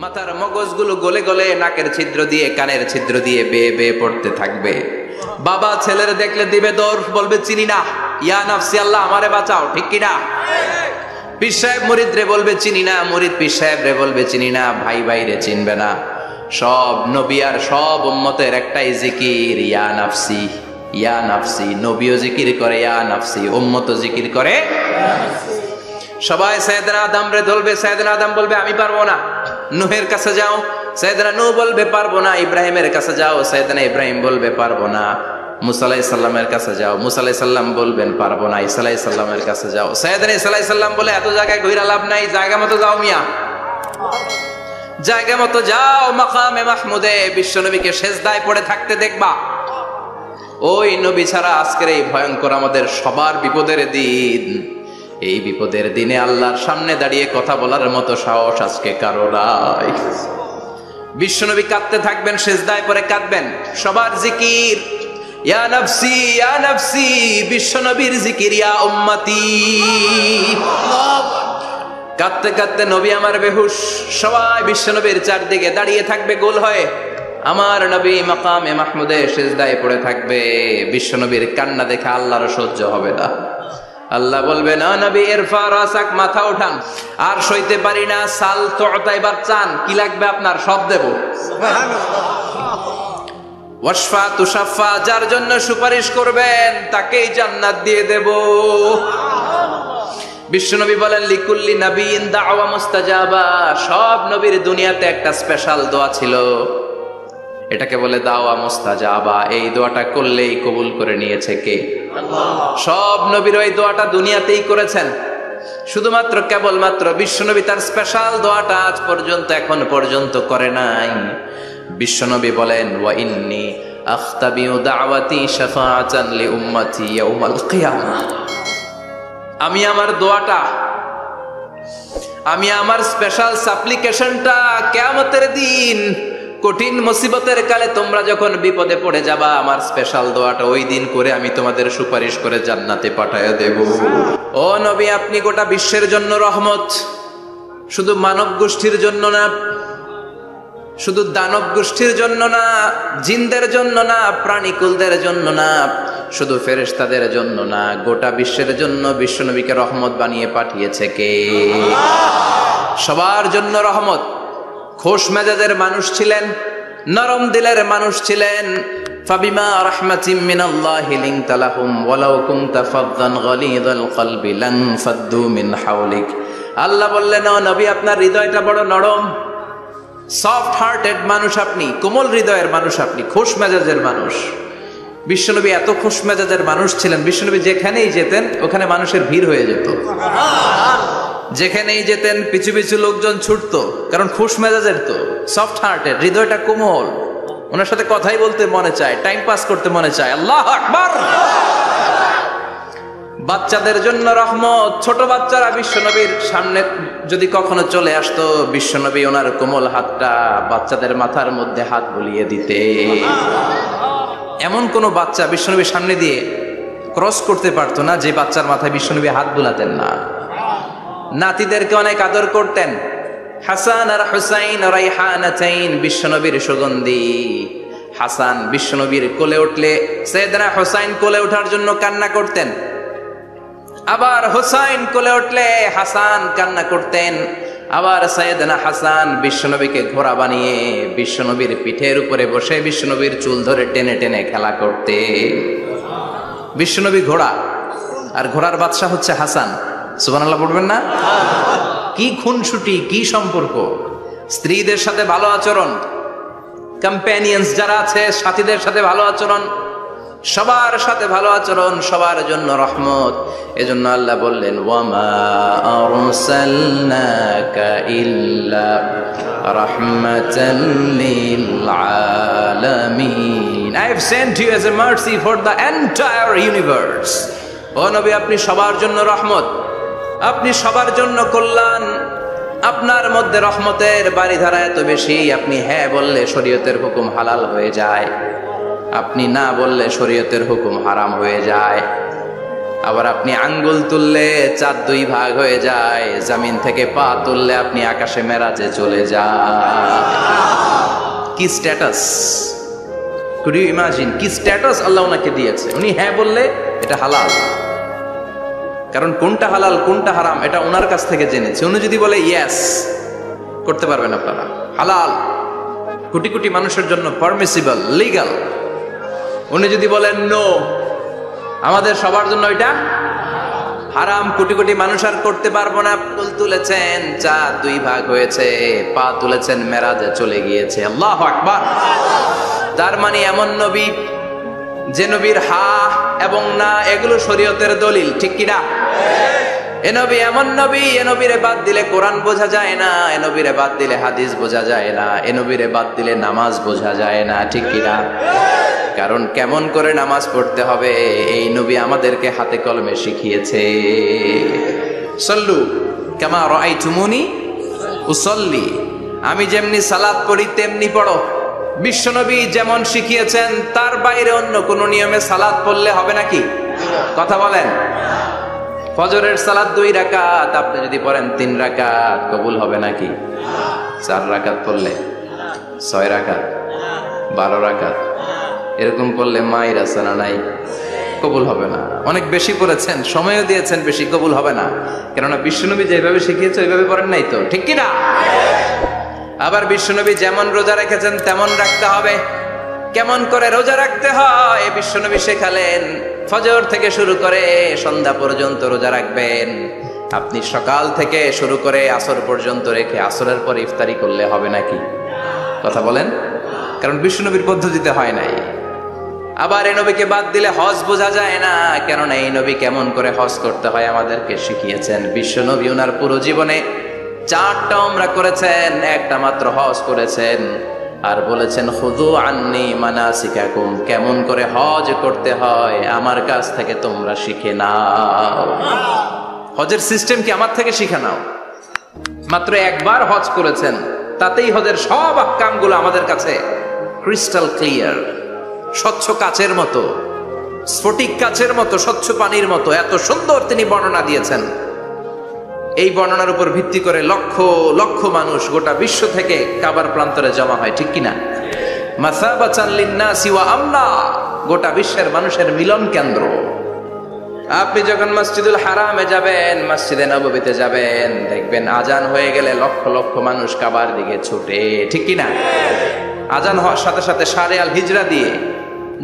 মাথার মগজগুলো গলে গলে নাকের ছিদ্র দিয়ে কানের ছিদ্র দিয়ে বেয়ে বেয়ে পড়তে থাকবে। বাবা ছেলের দেখলে দিবে দৌড়, বলবে চিনি না, ইয়া নাফসি আল্লাহ আমারে বাঁচাও, ঠিক কিনা? পীর সাহেব মুরিদ রে বলবে চিনি না, মুরিদ পীর সাহেব রে বলবে চিনি না, ভাই ভাই রে চিনবে না। সব নবী আর সব উম্মতের একটাই জিকির, ইয়া নাফসি ইয়া নাফসি। নবীও জিকির করে ইয়া নাফসি, উম্মতও জিকির করে। সবাই সাইয়েদনা আদম রে ধরবে, সাইয়েদনা আদম বলবে আমি পারবো না। নূহের কাছে যাও, সাইয়েদনা নূহ বলবে পারবো না। ইব্রাহিমের কাছে যাও, সাইয়েদনা ইব্রাহিম বলবে পারবো না। মুসা আলাইহিস সালামের কাছে যাও, মুসা আলাইহিস সালাম বলবেন পারবো না। ঈসা আলাইহিস সালামের কাছে যাও, সাইয়েদনা ঈসা আলাইহিস সালাম বলে এত জায়গায় ঘুরে লাভ নাই, জায়গা মতো যাও মিয়া, জায়গা মতো যাও। মাকামে মাহমুদে বিশ্বনবীকে সেজদায় পড়ে থাকতে দেখবা। ওই নবী ছাড়া আজকের এই ভয়ঙ্কর আমাদের সবার বিপদের দিন, এই বিপদের দিনে আল্লাহর সামনে দাঁড়িয়ে কথা বলার মতো সাহস আজকে কারো নাই। বিশ্বনবী কাঁদতে থাকবেন, সেজদায় পড়ে কাঁদবেন। সবার জিকির ইয়া নাফসি ইয়া নাফসি, বিশ্বনবীর জিকির ইয়া উম্মতি। কাঁদতে কাঁদতে নবী আমার বেহুশ, সবাই বিশ্বনবীর চারদিকে দাঁড়িয়ে থাকবে গোল হয়ে। আমার নবী মাকামে মাহমুদে সেজদায় পড়ে থাকবে। বিশ্বনবীর কান্না দেখে আল্লাহর সহ্য হবে না। আল্লাহ বলবে না নবী ইরফা রাসাক, মাথা উঠান, আর সইতে পারি না। সাল তুতা, এবার চান, কি লাগবে আপনার সব দেব। ওয়াশফা তুশাফা, যার জন্য সুপারিশ করবেন তাকেই জান্নাত দিয়ে দেব। বিশ্বনবী বলেন লিকুল্লি নবিয়্যিন দাওয়া মুস্তাজাবা, সব নবীর দুনিয়াতে একটা স্পেশাল দোয়া ছিল, এটাকে বলে দাওয়া মুস্তাজাবা। এই দোয়াটা করলেই কবুল করে নিয়েছে কে? আল্লাহ। সব নবীর ওই দোয়াটা দুনিয়াতেই করেছেন, শুধুমাত্র কেবলমাত্র বিশ্বনবী তার স্পেশাল দোয়াটা আজ পর্যন্ত এখন পর্যন্ত করে নাই। বিশ্বনবী বলেন ওয়া ইন্নী আখতাবিউ দাওয়াতি শাফাআতান লি উম্মতি ইয়াউমাল কিয়ামাহ, আমি আমার দোয়াটা, আমি আমার স্পেশাল সাপ্লিকেশনটা কিয়ামতের দিন কঠিন মুসিবতের কালে তোমরা যখন বিপদে পড়ে যাবা, আমার স্পেশাল দোয়াটা ওই দিন করে আমি তোমাদের সুপারিশ করে জান্নাতে পাঠায়া দেব। ও নবী, আপনি গোটা বিশ্বের জন্য রহমত, শুধু মানব গোষ্ঠীর জন্য না, শুধু দানব গোষ্ঠীর জন্য না, জিনদের জন্য না, প্রাণীকুলদের জন্য না, শুধু ফেরেশতাদের জন্য না, গোটা বিশ্বের জন্য বিশ্বনবীকে রহমত বানিয়ে পাঠিয়েছে কে? সবার জন্য রহমত। খোশ মেজাজের মানুষ ছিলেন, নরম দিলের মানুষ ছিলেন। ফাবিমা রাহমাতিম মিনাল্লাহি লিনতা লাহুম ওয়ালাউ কুনতা ফাযযান গালিযাল কলবি লান ফাদ্দু মিন হাওলিক। আল্লাহ বললেন ও নবী, আপনার হৃদয়টা বড় নরম, সফট হার্টেড মানুষ আপনি, কোমল হৃদয়ের মানুষ আপনি, খোশ মেজাজের মানুষ। বিশ্বনবী এত খোশ মেজাজের মানুষ ছিলেন, বিশ্বনবী যেখানেই যেতেন ওখানে মানুষের ভিড় হয়ে যেত। যেখানেই যেতেন পিছু পিছু লোকজন ছুটতো, কারণ খুশ মেজাজের তো, সফট হার্টেড, হৃদয়টা কোমল, ওনার সাথে কথাই বলতে মনে চায়, টাইম পাস করতে মনে চায়। আল্লাহু আকবার। বাচ্চাদের জন্য রহমত। ছোট বাচ্চারা বিশ্বনবীর সামনে যদি কখনো চলে আসতো, বিশ্বনবী ওনার কোমল হাতটা বাচ্চাদের মাথার মধ্যে হাত বুলিয়ে দিতে। এমন কোন বাচ্চা বিশ্বনবীর সামনে দিয়ে ক্রস করতে পারতো না যে বাচ্চার মাথায় বিশ্বনবী হাত বুলাতেন না। নাতিদেরকে অনেক আদর করতেন। হাসান আর হুসাইন রাইহানাতাইন, বিশ্বনবীর সুগন্ধি। হাসান বিশ্বনবীর কোলে উঠলে সাইয়েদনা হুসাইন কোলে ওঠার জন্য কান্না করতেন, আবার হুসাইন কোলে উঠলে হাসান কান্না করতেন। আবার সাইয়েদনা হাসান বিশ্বনবীকে ঘোড়া বানিয়ে বিশ্বনবীর পিঠের উপরে বসে বিশ্বনবীর চুল ধরে টেনে টেনে খেলা করতে। বিশ্বনবী ঘোড়া, আর ঘোড়ার বাদশা হচ্ছে হাসান। সুবহানাল্লাহ পড়বেন না? কি খুনসুটি, কি সম্পর্ক। স্ত্রীদের সাথে ভালো আচরণ, কম্প্যানিয়ন্স যারা আছে সাথীদের সাথে ভালো আচরণ, সবার সাথে ভালো আচরণ, সবার জন্য রহমত। এজন্য আল্লাহ বললেন ওয়ামা আরসালনাকা ইল্লা রাহমাতাল লিল আলামিন, I have sent you as a mercy for the entire universe. ও নবী, আপনি সবার জন্য রহমত, আপনি সবার জন্য কল্যাণ। আপনার মধ্যে রহমতের বাড়িধারা এত বেশি, আপনি হ্যাঁ বললে শরীয়তের হুকুম হালাল হয়ে যায়, আপনি না বললে শরীয়তের হুকুম হারাম হয়ে যায়। আবার আপনি আঙ্গুল তুললে চাঁদ 2 ভাগ হয়ে যায়, জমিন থেকে পা তুললে আপনি আকাশে মেরাজে চলে যান। কি স্ট্যাটাস! কুড ইউ ইমাজিন কি স্ট্যাটাস আল্লাহ ওনাকে দিয়েছে। উনি হ্যাঁ বললে এটা হালাল, কারণ কোনটা হালাল কোনটা হারাম এটা ওনার কাছ থেকে জেনেছে। উনি যদি বলে ইয়েস, করতে পারবেন আপনারা, হালাল, কোটি কোটি মানুষের জন্য পারমিসিবল, লিগ্যাল। উনি যদি বলেন নো, আমাদের সবার জন্য এটা হারাম, কোটি কোটি মানুষ আর করতে পারবো না। ফুল তুলেছেন, চাঁদ 2 ভাগ হয়েছে, পা তুলেছেন, মেরাজে চলে গিয়েছে। আল্লাহু আকবার। তার মানে এমন নবী যে নবীর হা এবং না এগুলো শরীয়তের দলিল, ঠিক কিনা? এ নবী এমন নবী, এ নবীরে বাদ দিলে কোরআন বোঝা যায় না, এ নবীরে বাদ দিলে হাদিস বোঝা যায় না, এ নবীরে বাদ দিলে নামাজ বোঝা যায় না, ঠিক কিনা? কারণ কেমন করে নামাজ পড়তে হবে এই নবী আমাদেরকে হাতে কলমে শিখিয়েছে। সল্লু কামা রাআইতুমুনি উসাল্লি, আমি যেমনি সালাত পড়ি তেমনি পড়ো। বিশ্বনবী যেমন শিখিয়েছেন তার বাইরে অন্য কোন নিয়মে সালাত পড়লে হবে নাকি? কথা বলেন। ফজরের সালাত 2 রাকাত, আপনি যদি পড়েন 3 রাকাত, কবুল হবে নাকি? 4 রাকাত পড়লে, 6 রাকাত, 12 রাকাত এরকম পড়লে মায়ের আসানা নাই, কবুল হবে না। অনেক বেশি পড়েছেন, সময়ও দিয়েছেন বেশি, কবুল হবে না। কেননা বিশ্বনবী যেভাবে শিখিয়েছে ওইভাবে পড়েন নাই তো, ঠিক কিনা? আবার বিশ্বনবী যেমন রোজা রেখেছেন তেমন রাখতে হবে। কেমন করে রোজা রাখতে হয় বিশ্বনবী শেখালেন। ফজর থেকে শুরু করে সন্ধ্যা পর্যন্ত রোজা রাখবেন। আপনি সকাল থেকে শুরু করে আসর পর্যন্ত রেখে আসরের পর ইফতারি করলে হবে নাকি? কথা বলেন। কারণ বিশ্বনবীর পদ্ধতিতে হয় নাই। আবার এই নবীকে বাদ দিলে হজ বোঝা যায় না, কেননা এই নবী কেমন করে হজ করতে হয় আমাদেরকে শিখিয়েছেন। বিশ্বনবী ওনার পুরো জীবনে 4টা উমরা করেছেন, একটা মাত্র হজ করেছেন। আর বলেছেন খুযু আন্নী মানাসিকাকুম, কেমন করে হজ করতে হয় আমার কাছ থেকে তোমরা শিখে নাও। হজের সিস্টেম কি আমার থেকে শিখে নাও। মাত্র একবার হজ করেছেন, তাতেই হজের সব আহকামগুলো আমাদের কাছে ক্রিস্টাল ক্লিয়ার, স্বচ্ছ কাচের মতো, স্ফটিক কাচের মতো, স্বচ্ছ পানির মতো এত সুন্দর তিনি বর্ণনা দিয়েছেন। এই বর্ণনার উপর ভিত্তি করে লক্ষ লক্ষ মানুষ গোটা বিশ্ব থেকে কাবার প্রান্তরে জমা হয়, ঠিক কিনা? মাসাবাতান লিন্নাসি ওয়া আমনা, গোটা বিশ্বের মানুষের মিলন কেন্দ্র। আপনি যখন মসজিদুল হারামে যাবেন, মসজিদে নববীতে যাবেন, দেখবেন আজান হয়ে গেলে লক্ষ লক্ষ মানুষ কাবার দিকে ছুটে, ঠিক কিনা? আজান হওয়ার সাথে সাথে শারে আল হিজরা দিয়ে,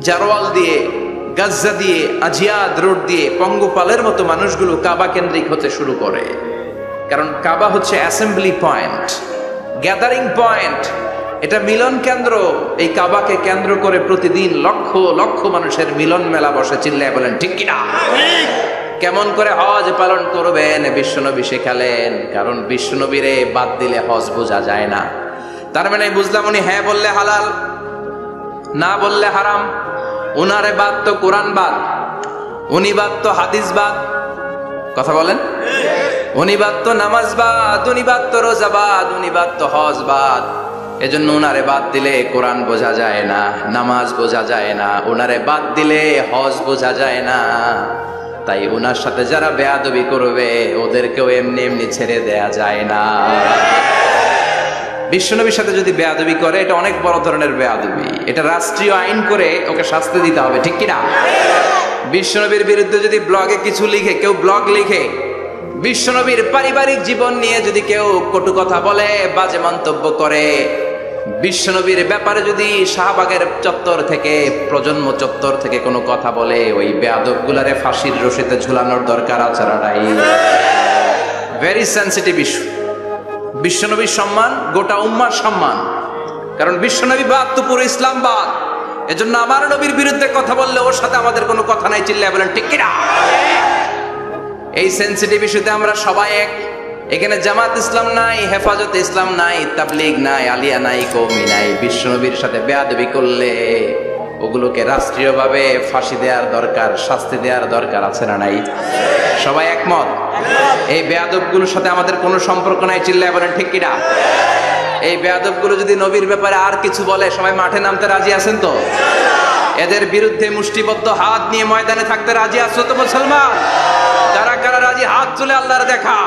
জারওয়াল দিয়ে, গাজ্জা দিয়ে, আজিয়াদ রোড দিয়ে পঙ্গপালের মতো মানুষগুলো কাবা কেন্দ্রিক হতে শুরু করে। কারণ কাবা হচ্ছে অ্যাসেম্বলি পয়েন্ট, গ্যাদারিং পয়েন্ট, এটা মিলন কেন্দ্র। এই কাবাকে কেন্দ্র করে প্রতিদিন লক্ষ লক্ষ মানুষের মিলন মেলা বসে। চিল্লায় বলেন ঠিক কিনা? কেমন করে হজ পালন করবেন বিশ্বনবী শেখালেন। কারণ বিশ্বনবীরে বাদ দিলে হজ বোঝা যায় না। তার মানে বুঝলাম উনি হ্যাঁ বললে হালাল, না বললে হারাম। উনারে বাদ তো কোরআন বাদ, উনি বাদ তো হাদিস বাদ। কথা বলেন। উনি বাদ তো নামাজ বাদ, উনি বাদ তো রোজা বাদ, উনি বাদ তো হজ বাদ। এজন্য উনারে বাদ দিলে কোরআন বোঝা যায় না, নামাজ বোঝা যায় না, উনারে বাদ দিলে হজ বোঝা যায় না। তাই উনার সাথে যারা বেয়াদবি করবে ওদেরকেও এমনি এমনি ছেড়ে দেয়া যায় না। বিশ্বনবীর সাথে যদি বেয়াদবি করে এটা অনেক বড় ধরনের বেয়াদবি, এটা রাষ্ট্রীয় আইন করে ওকে শাস্তি দিতে হবে, ঠিক কিনা? বিশ্বনবীর বিরুদ্ধে যদি ব্লগে কিছু লিখে, কেউ ব্লগ লিখে, বিশ্বনবীর পারিবারিক জীবন নিয়ে যদি কেউ কটু কথা বলে, বাজে মন্তব্য করে, বিশ্বনবীর ব্যাপারে যদি শাহবাগের চত্বর থেকে, প্রজন্ম চত্বর থেকে কোনো কথা বলে, ওই বেয়াদব গুলারে ফাঁসির রশিতে ঝুলানোর দরকার আছে না নাই? Very sensitive issue. বিশ্বনবীর সম্মান গোটা উম্মার সম্মান। কারণ বিশ্বনবী বাদ তো পুরো ইসলাম বাদ। এজন্য আমার নবীর বিরুদ্ধে কথা বললে ওর সাথে আমাদের কোনো কথা নাই। চিল্লায় বলেন ঠিক কিনা? এই সেনসিটিভ ইস্যুতে আমরা সবাই এক। এখানে জামাত ইসলাম নাই, হেফাজতে ইসলাম নাই, তাবলীগ নাই, আলিয়া নাই, কওমি নাই। বিশ্বনবীর সাথে বেয়াদবি করলে ওগুলোকে রাষ্ট্রীয়ভাবে ফাঁসি দেওয়ার দরকার, শাস্তি দেওয়ার দরকার আছে না নাই? সবাই একমত? এই বেয়াদবগুলোর সাথে আমাদের কোনো সম্পর্ক নাই। চিল্লায় বলেন ঠিক কিনা? এই বেয়াদবগুলো যদি নবীর ব্যাপারে আর কিছু বলে সবাই মাঠে নামতে রাজি আছেন তো? এদের বিরুদ্ধে মুষ্টিবদ্ধ হাত নিয়ে ময়দানে থাকতে রাজি আছো তো মুসলমান? কারা কারা রাজি হাত তুলে আল্লাহর দেখা।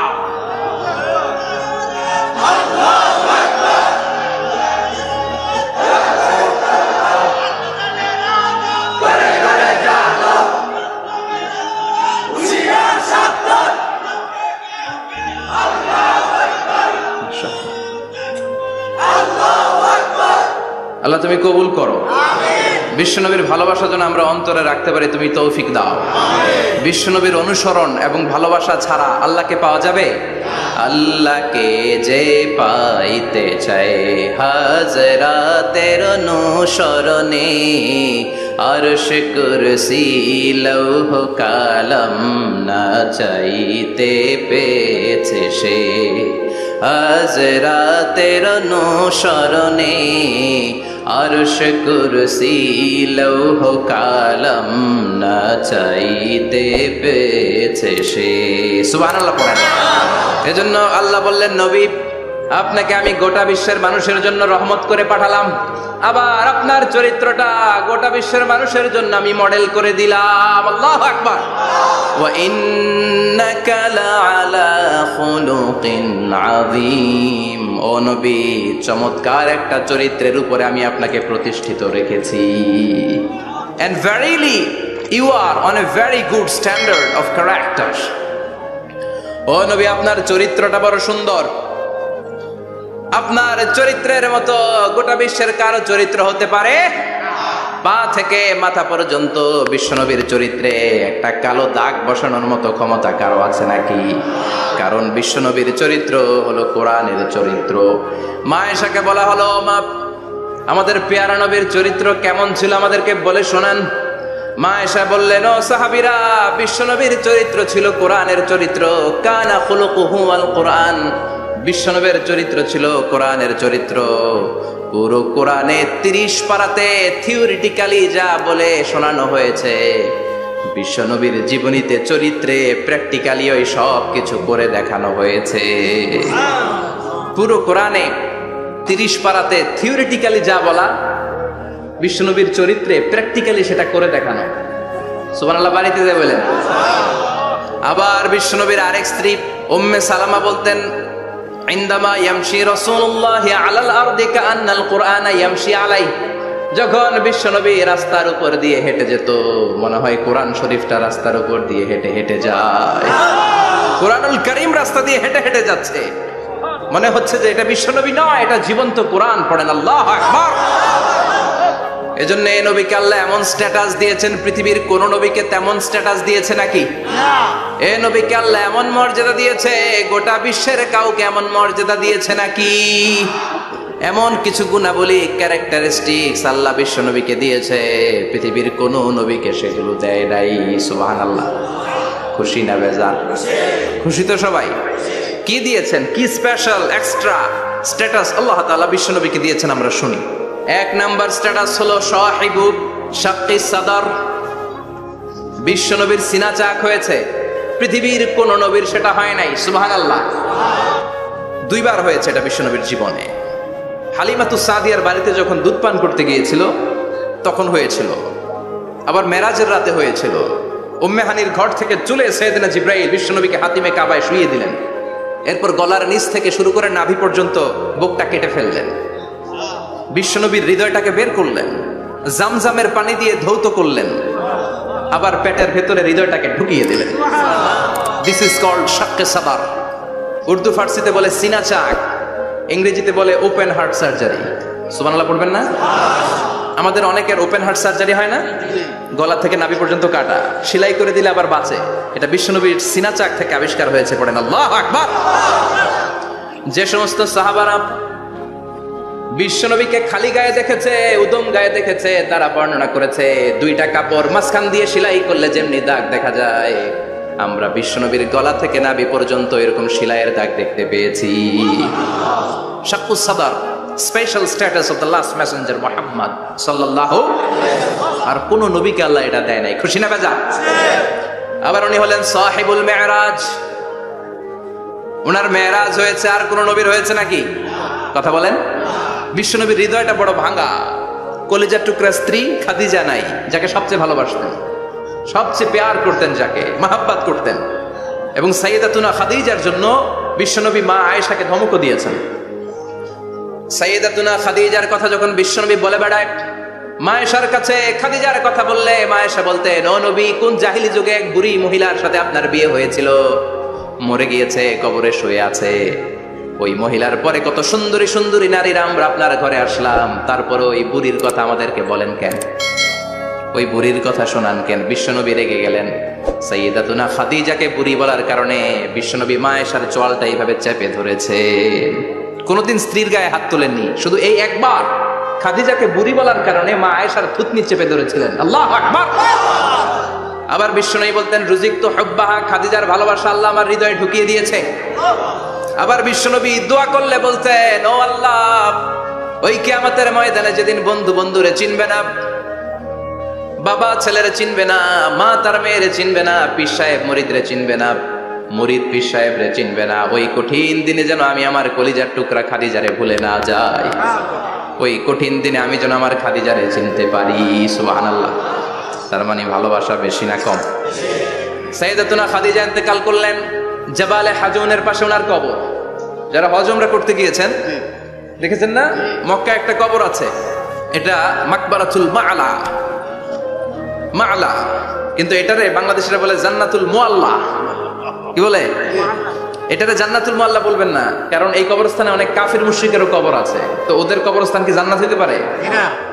আল্লাহ তুমি কবুল করো। বিশ্বনবীর ভালোবাসা যেন আমরা অন্তরে রাখতে পারি, তুমি তৌফিক দাও। বিশ্বনবীর অনুসরণ এবং ভালোবাসা ছাড়া আল্লাহকে পাওয়া যাবে? আল্লাহকে যে পাইতে চায় হাজরাতের অনুসরণে, আরশ কুরসি লৌহ কালাম না চাইতে পেয়েছে সে। হাজরাতের অনুসরণে আরশ কুরসি লৌহ কালাম না চাইতে পেয়েছে সে। সুবহানাল্লাহ পড়েন। এজন্য আল্লাহ বললেন, নবী আপনাকে আমি গোটা বিশ্বের মানুষের জন্য রহমত করে পাঠালাম, আবার আপনার চরিত্রটা গোটা বিশ্বের মানুষের জন্য আমি মডেল করে দিলাম। আল্লাহু আকবার। ওয়া ইন্নাকা লাআলা খুলুকিন আযীম। ও নবী, চমৎকার একটা চরিত্রের উপরে আমি আপনাকে প্রতিষ্ঠিত রেখেছি। And verily you are on a very good standard of character. ও নবী, আপনার চরিত্রটা বড় সুন্দর। আপনার চরিত্রের মতো গোটা বিশ্বের কারো চরিত্র হতে পারে? পা থেকে মাথা পর্যন্ত বিশ্বনবীর চরিত্রে একটা কালো দাগ বসানোর মতো ক্ষমতা কারো আছে নাকি? কারণ বিশ্বনবীর চরিত্র হলো কোরআনের চরিত্র। মা আয়েশাকে বলা হলো, মা আমাদের পেয়ারা নবীর চরিত্র কেমন ছিল আমাদেরকে বলে শোনান। মা আয়েশা বললেন, ও সাহাবীরা, বিশ্বনবীর চরিত্র ছিল কোরআনের চরিত্র। কানা খুলুকুহু আল কোরআন। বিশ্বনবীর চরিত্র ছিল কোরআনের চরিত্র। পুরো কোরআনে 30 পারাতে থিওরিটিক্যালি যা বলে শোনানো হয়েছে, বিশ্বনবীর জীবনীতে চরিত্রে প্র্যাকটিক্যালি ওই সব কিছু করে দেখানো হয়েছে। পুরো কোরআনে 30 পারাতে থিওরিটিক্যালি যা বলা, বিশ্বনবীর চরিত্রে প্র্যাকটিক্যালি সেটা করে দেখানো। সুবহানাল্লাহ বাড়িতে যে বলেন। আবার বিশ্বনবীর আরেক স্ত্রী উম্মে সালামা বলতেন, ইনদামা ইয়ামশি রাসূলুল্লাহি আলাল আরদি কাআন্নাল কুরআনা ইয়ামশি আলাইহি। যখন বিশ্বনবী রাস্তার উপর দিয়ে হেঁটে যেত, মনে হয় কোরআন শরীফটা রাস্তার উপর দিয়ে হেঁটে হেঁটে যায়। কোরআনুল কারীম রাস্তা দিয়ে হেঁটে হেঁটে যাচ্ছে, মনে হচ্ছে যে এটা বিশ্বনবী নয়, এটা জীবন্ত কোরআন। পড়েন আল্লাহু আকবার। এজন্য এই নবীকে আল্লাহ এমন স্ট্যাটাস দিয়েছেন, পৃথিবীর কোন নবীকে তেমন স্ট্যাটাস দিয়েছে নাকি? এই নবীকে আল্লাহ এমন মর্যাদা দিয়েছে, গোটা বিশ্বের কাউকে এমন মর্যাদা দিয়েছে নাকি? এমন কিছু গুণাবলী, ক্যারেক্টারিস্টিক্স আল্লাহ বিশ্ব নবীকে দিয়েছে, পৃথিবীর কোন নবীকে সেগুলো দেয় নাই। সুবহানাল্লাহ। খুশি না বেজার? খুশি তো সবাই। কি দিয়েছেন, কি স্পেশাল এক্সট্রা স্ট্যাটাস আল্লাহ তাআলা বিশ্ব নবীকে দিয়েছেন আমরা শুনি। এক নাম্বার স্ট্যাটাস হলো সাহিবু শাক্কি সাদর। বিশ্ব নবীর সিনা চাক হয়েছে, পৃথিবীর কোন নবীর সেটা হয় নাই। সুবহানাল্লাহ। 2 বার হয়েছে এটা বিশ্ব নবীর জীবনে। হালিমাতুস সাদিয়ার বাড়িতে যখন দুধ পান করতে গিয়েছিল তখন হয়েছিল, আবার মেরাজের রাতে হয়েছিল। উম্মে হানির ঘর থেকে চলে সাইয়েদনা জিবরাইল বিশ্ব নবীকে হাতিমে কাবায় শুইয়ে দিলেন। এরপর গলার নিচ থেকে শুরু করে নাভি পর্যন্ত বুকটা কেটে ফেললেন। বিশ্বনবীর হৃদয়টাকে বের করলেন, জামজামের পানি দিয়ে ধৌত করলেন, আবার পেটের ভেতরে হৃদয়টাকে ঢুকিয়ে দিলেন। দিস ইজ কল্ড শাক্কে সাদর। উর্দু ফার্সিতে বলে সিনা চাক, ইংরেজিতে বলে ওপেন হার্ট সার্জারি। সুবহানাল্লাহ পড়বেন না? আমাদের অনেকের ওপেন হার্ট সার্জারি হয় না, গলা থেকে নাভি পর্যন্ত কাটা, সেলাই করে দিলে আবার বাঁচে। এটা বিশ্বনবীর সিনা চাক থেকে আবিষ্কার হয়েছে। পড়েন আল্লাহু আকবার। যে সমস্ত সাহাবারা বিশ্বনবীকে খালি গায়ে দেখেছে, উদম গায়ে দেখেছে, তারা বর্ণনা করেছে 2টা কাপড় মাঝখান দিয়ে সেলাই করলে যেমনি দাগ দেখা যায়, আমরা বিশ্বনবীর গলা থেকে নাভি পর্যন্ত এরকম সেলাইয়ের দাগ দেখতে পেয়েছি। শাক্কুস সাদর, special status of the last Messenger Muhammad সাল্লাল্লাহু। আর কোন নবীকে আল্লাহ এটা দেয় নাই। খুশি না বেজা? আবার উনি হলেন সাহিবুল মেরাজ। ওনার মেরাজ হয়েছে, আর কোন নবীর হয়েছে নাকি? কথা বলেন। বিশ্বনবীর হৃদয়টা বড় ভাঙা, কলিজার টুকরা স্ত্রী খাদিজা নাই, যাকে সবচেয়ে ভালোবাসতেন, সবচেয়ে প্যার করতেন, যাকে মাহাব্বাত করতেন। এবং সাইয়েদাতুনা খাদিজার জন্য বিশ্বনবী মা আয়েশাকে ধমকও দিয়েছেন। সাইয়েদাতুনা খাদিজার কথা যখন বিশ্বনবী বলে বেড়ায় মা আয়েশার কাছে, খাদিজার কথা বললে মা আয়েশা বলতেন, ও নবী, কোন জাহিলি যুগে এক বুড়ি মহিলার সাথে আপনার বিয়ে হয়েছিল, মরে গিয়েছে, কবরে শুয়ে আছে। ওই মহিলার পরে কত সুন্দরী সুন্দরী নারীরা আমরা আপনার ঘরে আসলাম, তারপরে ওই বুড়ির কথা আমাদেরকে বলেন কেন, ওই বুড়ির কথা শোনান কেন? বিশ্বনবী রেগে গেলেন। সাইয়েদাতুনা খাদিজাকে বুড়ি বলার কারণে বিশ্বনবী মা আয়েশার চোয়ালটা এইভাবে চেপে ধরেছে। কোনোদিন স্ত্রীর গায়ে হাত তোলেননি, শুধু এই একবার খাদিজাকে বুড়ি বলার কারণে মা আয়েশার থুতনি চেপে ধরেছিলেন। আল্লাহু আকবার। আবার বিশ্বনবী বলতেন, রুজিক তো হুব্বাহা, খাদিজার ভালোবাসা আল্লাহ আমার হৃদয়ে ঢুকিয়ে দিয়েছে। আবার বিশ্বনবী দোয়া করলে বলতেন, ও আল্লাহ, ওই কিয়ামতের ময়দানে যেদিন বন্ধু বন্ধুরে চিনবে না, বাবা ছেলেরে চিনবে না, মা তার মেয়েরে চিনবে না, পীর সাহেব মুরিদরে চিনবে না, মুরিদ পীর সাহেবরে চিনবে না, ওই কঠিন দিনে যেন আমি আমার কলিজার টুকরা খাদিজারে ভুলে না যাই, ওই কঠিন দিনে আমি যেন আমার খাদিজারে চিনতে পারি। সুবহানাল্লাহ। তার মানে ভালোবাসা বেশি না কম? সাইয়েদাতুনা খাদিজা ইন্তেকাল করলেন, জাবালে হাজুনের পাশে ওনার কবর। যারা হজ উমরা করতে গিয়েছেন দেখেছেন না, মক্কা একটা কবর আছে, এটা মাকবারাতুল মাআলা, মাআলা, কিন্তু এটারে বাংলাদেশিরা বলে জান্নাতুল মুআল্লা। কি বলে? এটারে জান্নাতুল মুআল্লা বলবেন না, কারণ এই কবরস্থানে অনেক কাফির মুশরিকেরও কবর আছে, তো ওদের কবরস্থান কি জান্নাত হতে পারে?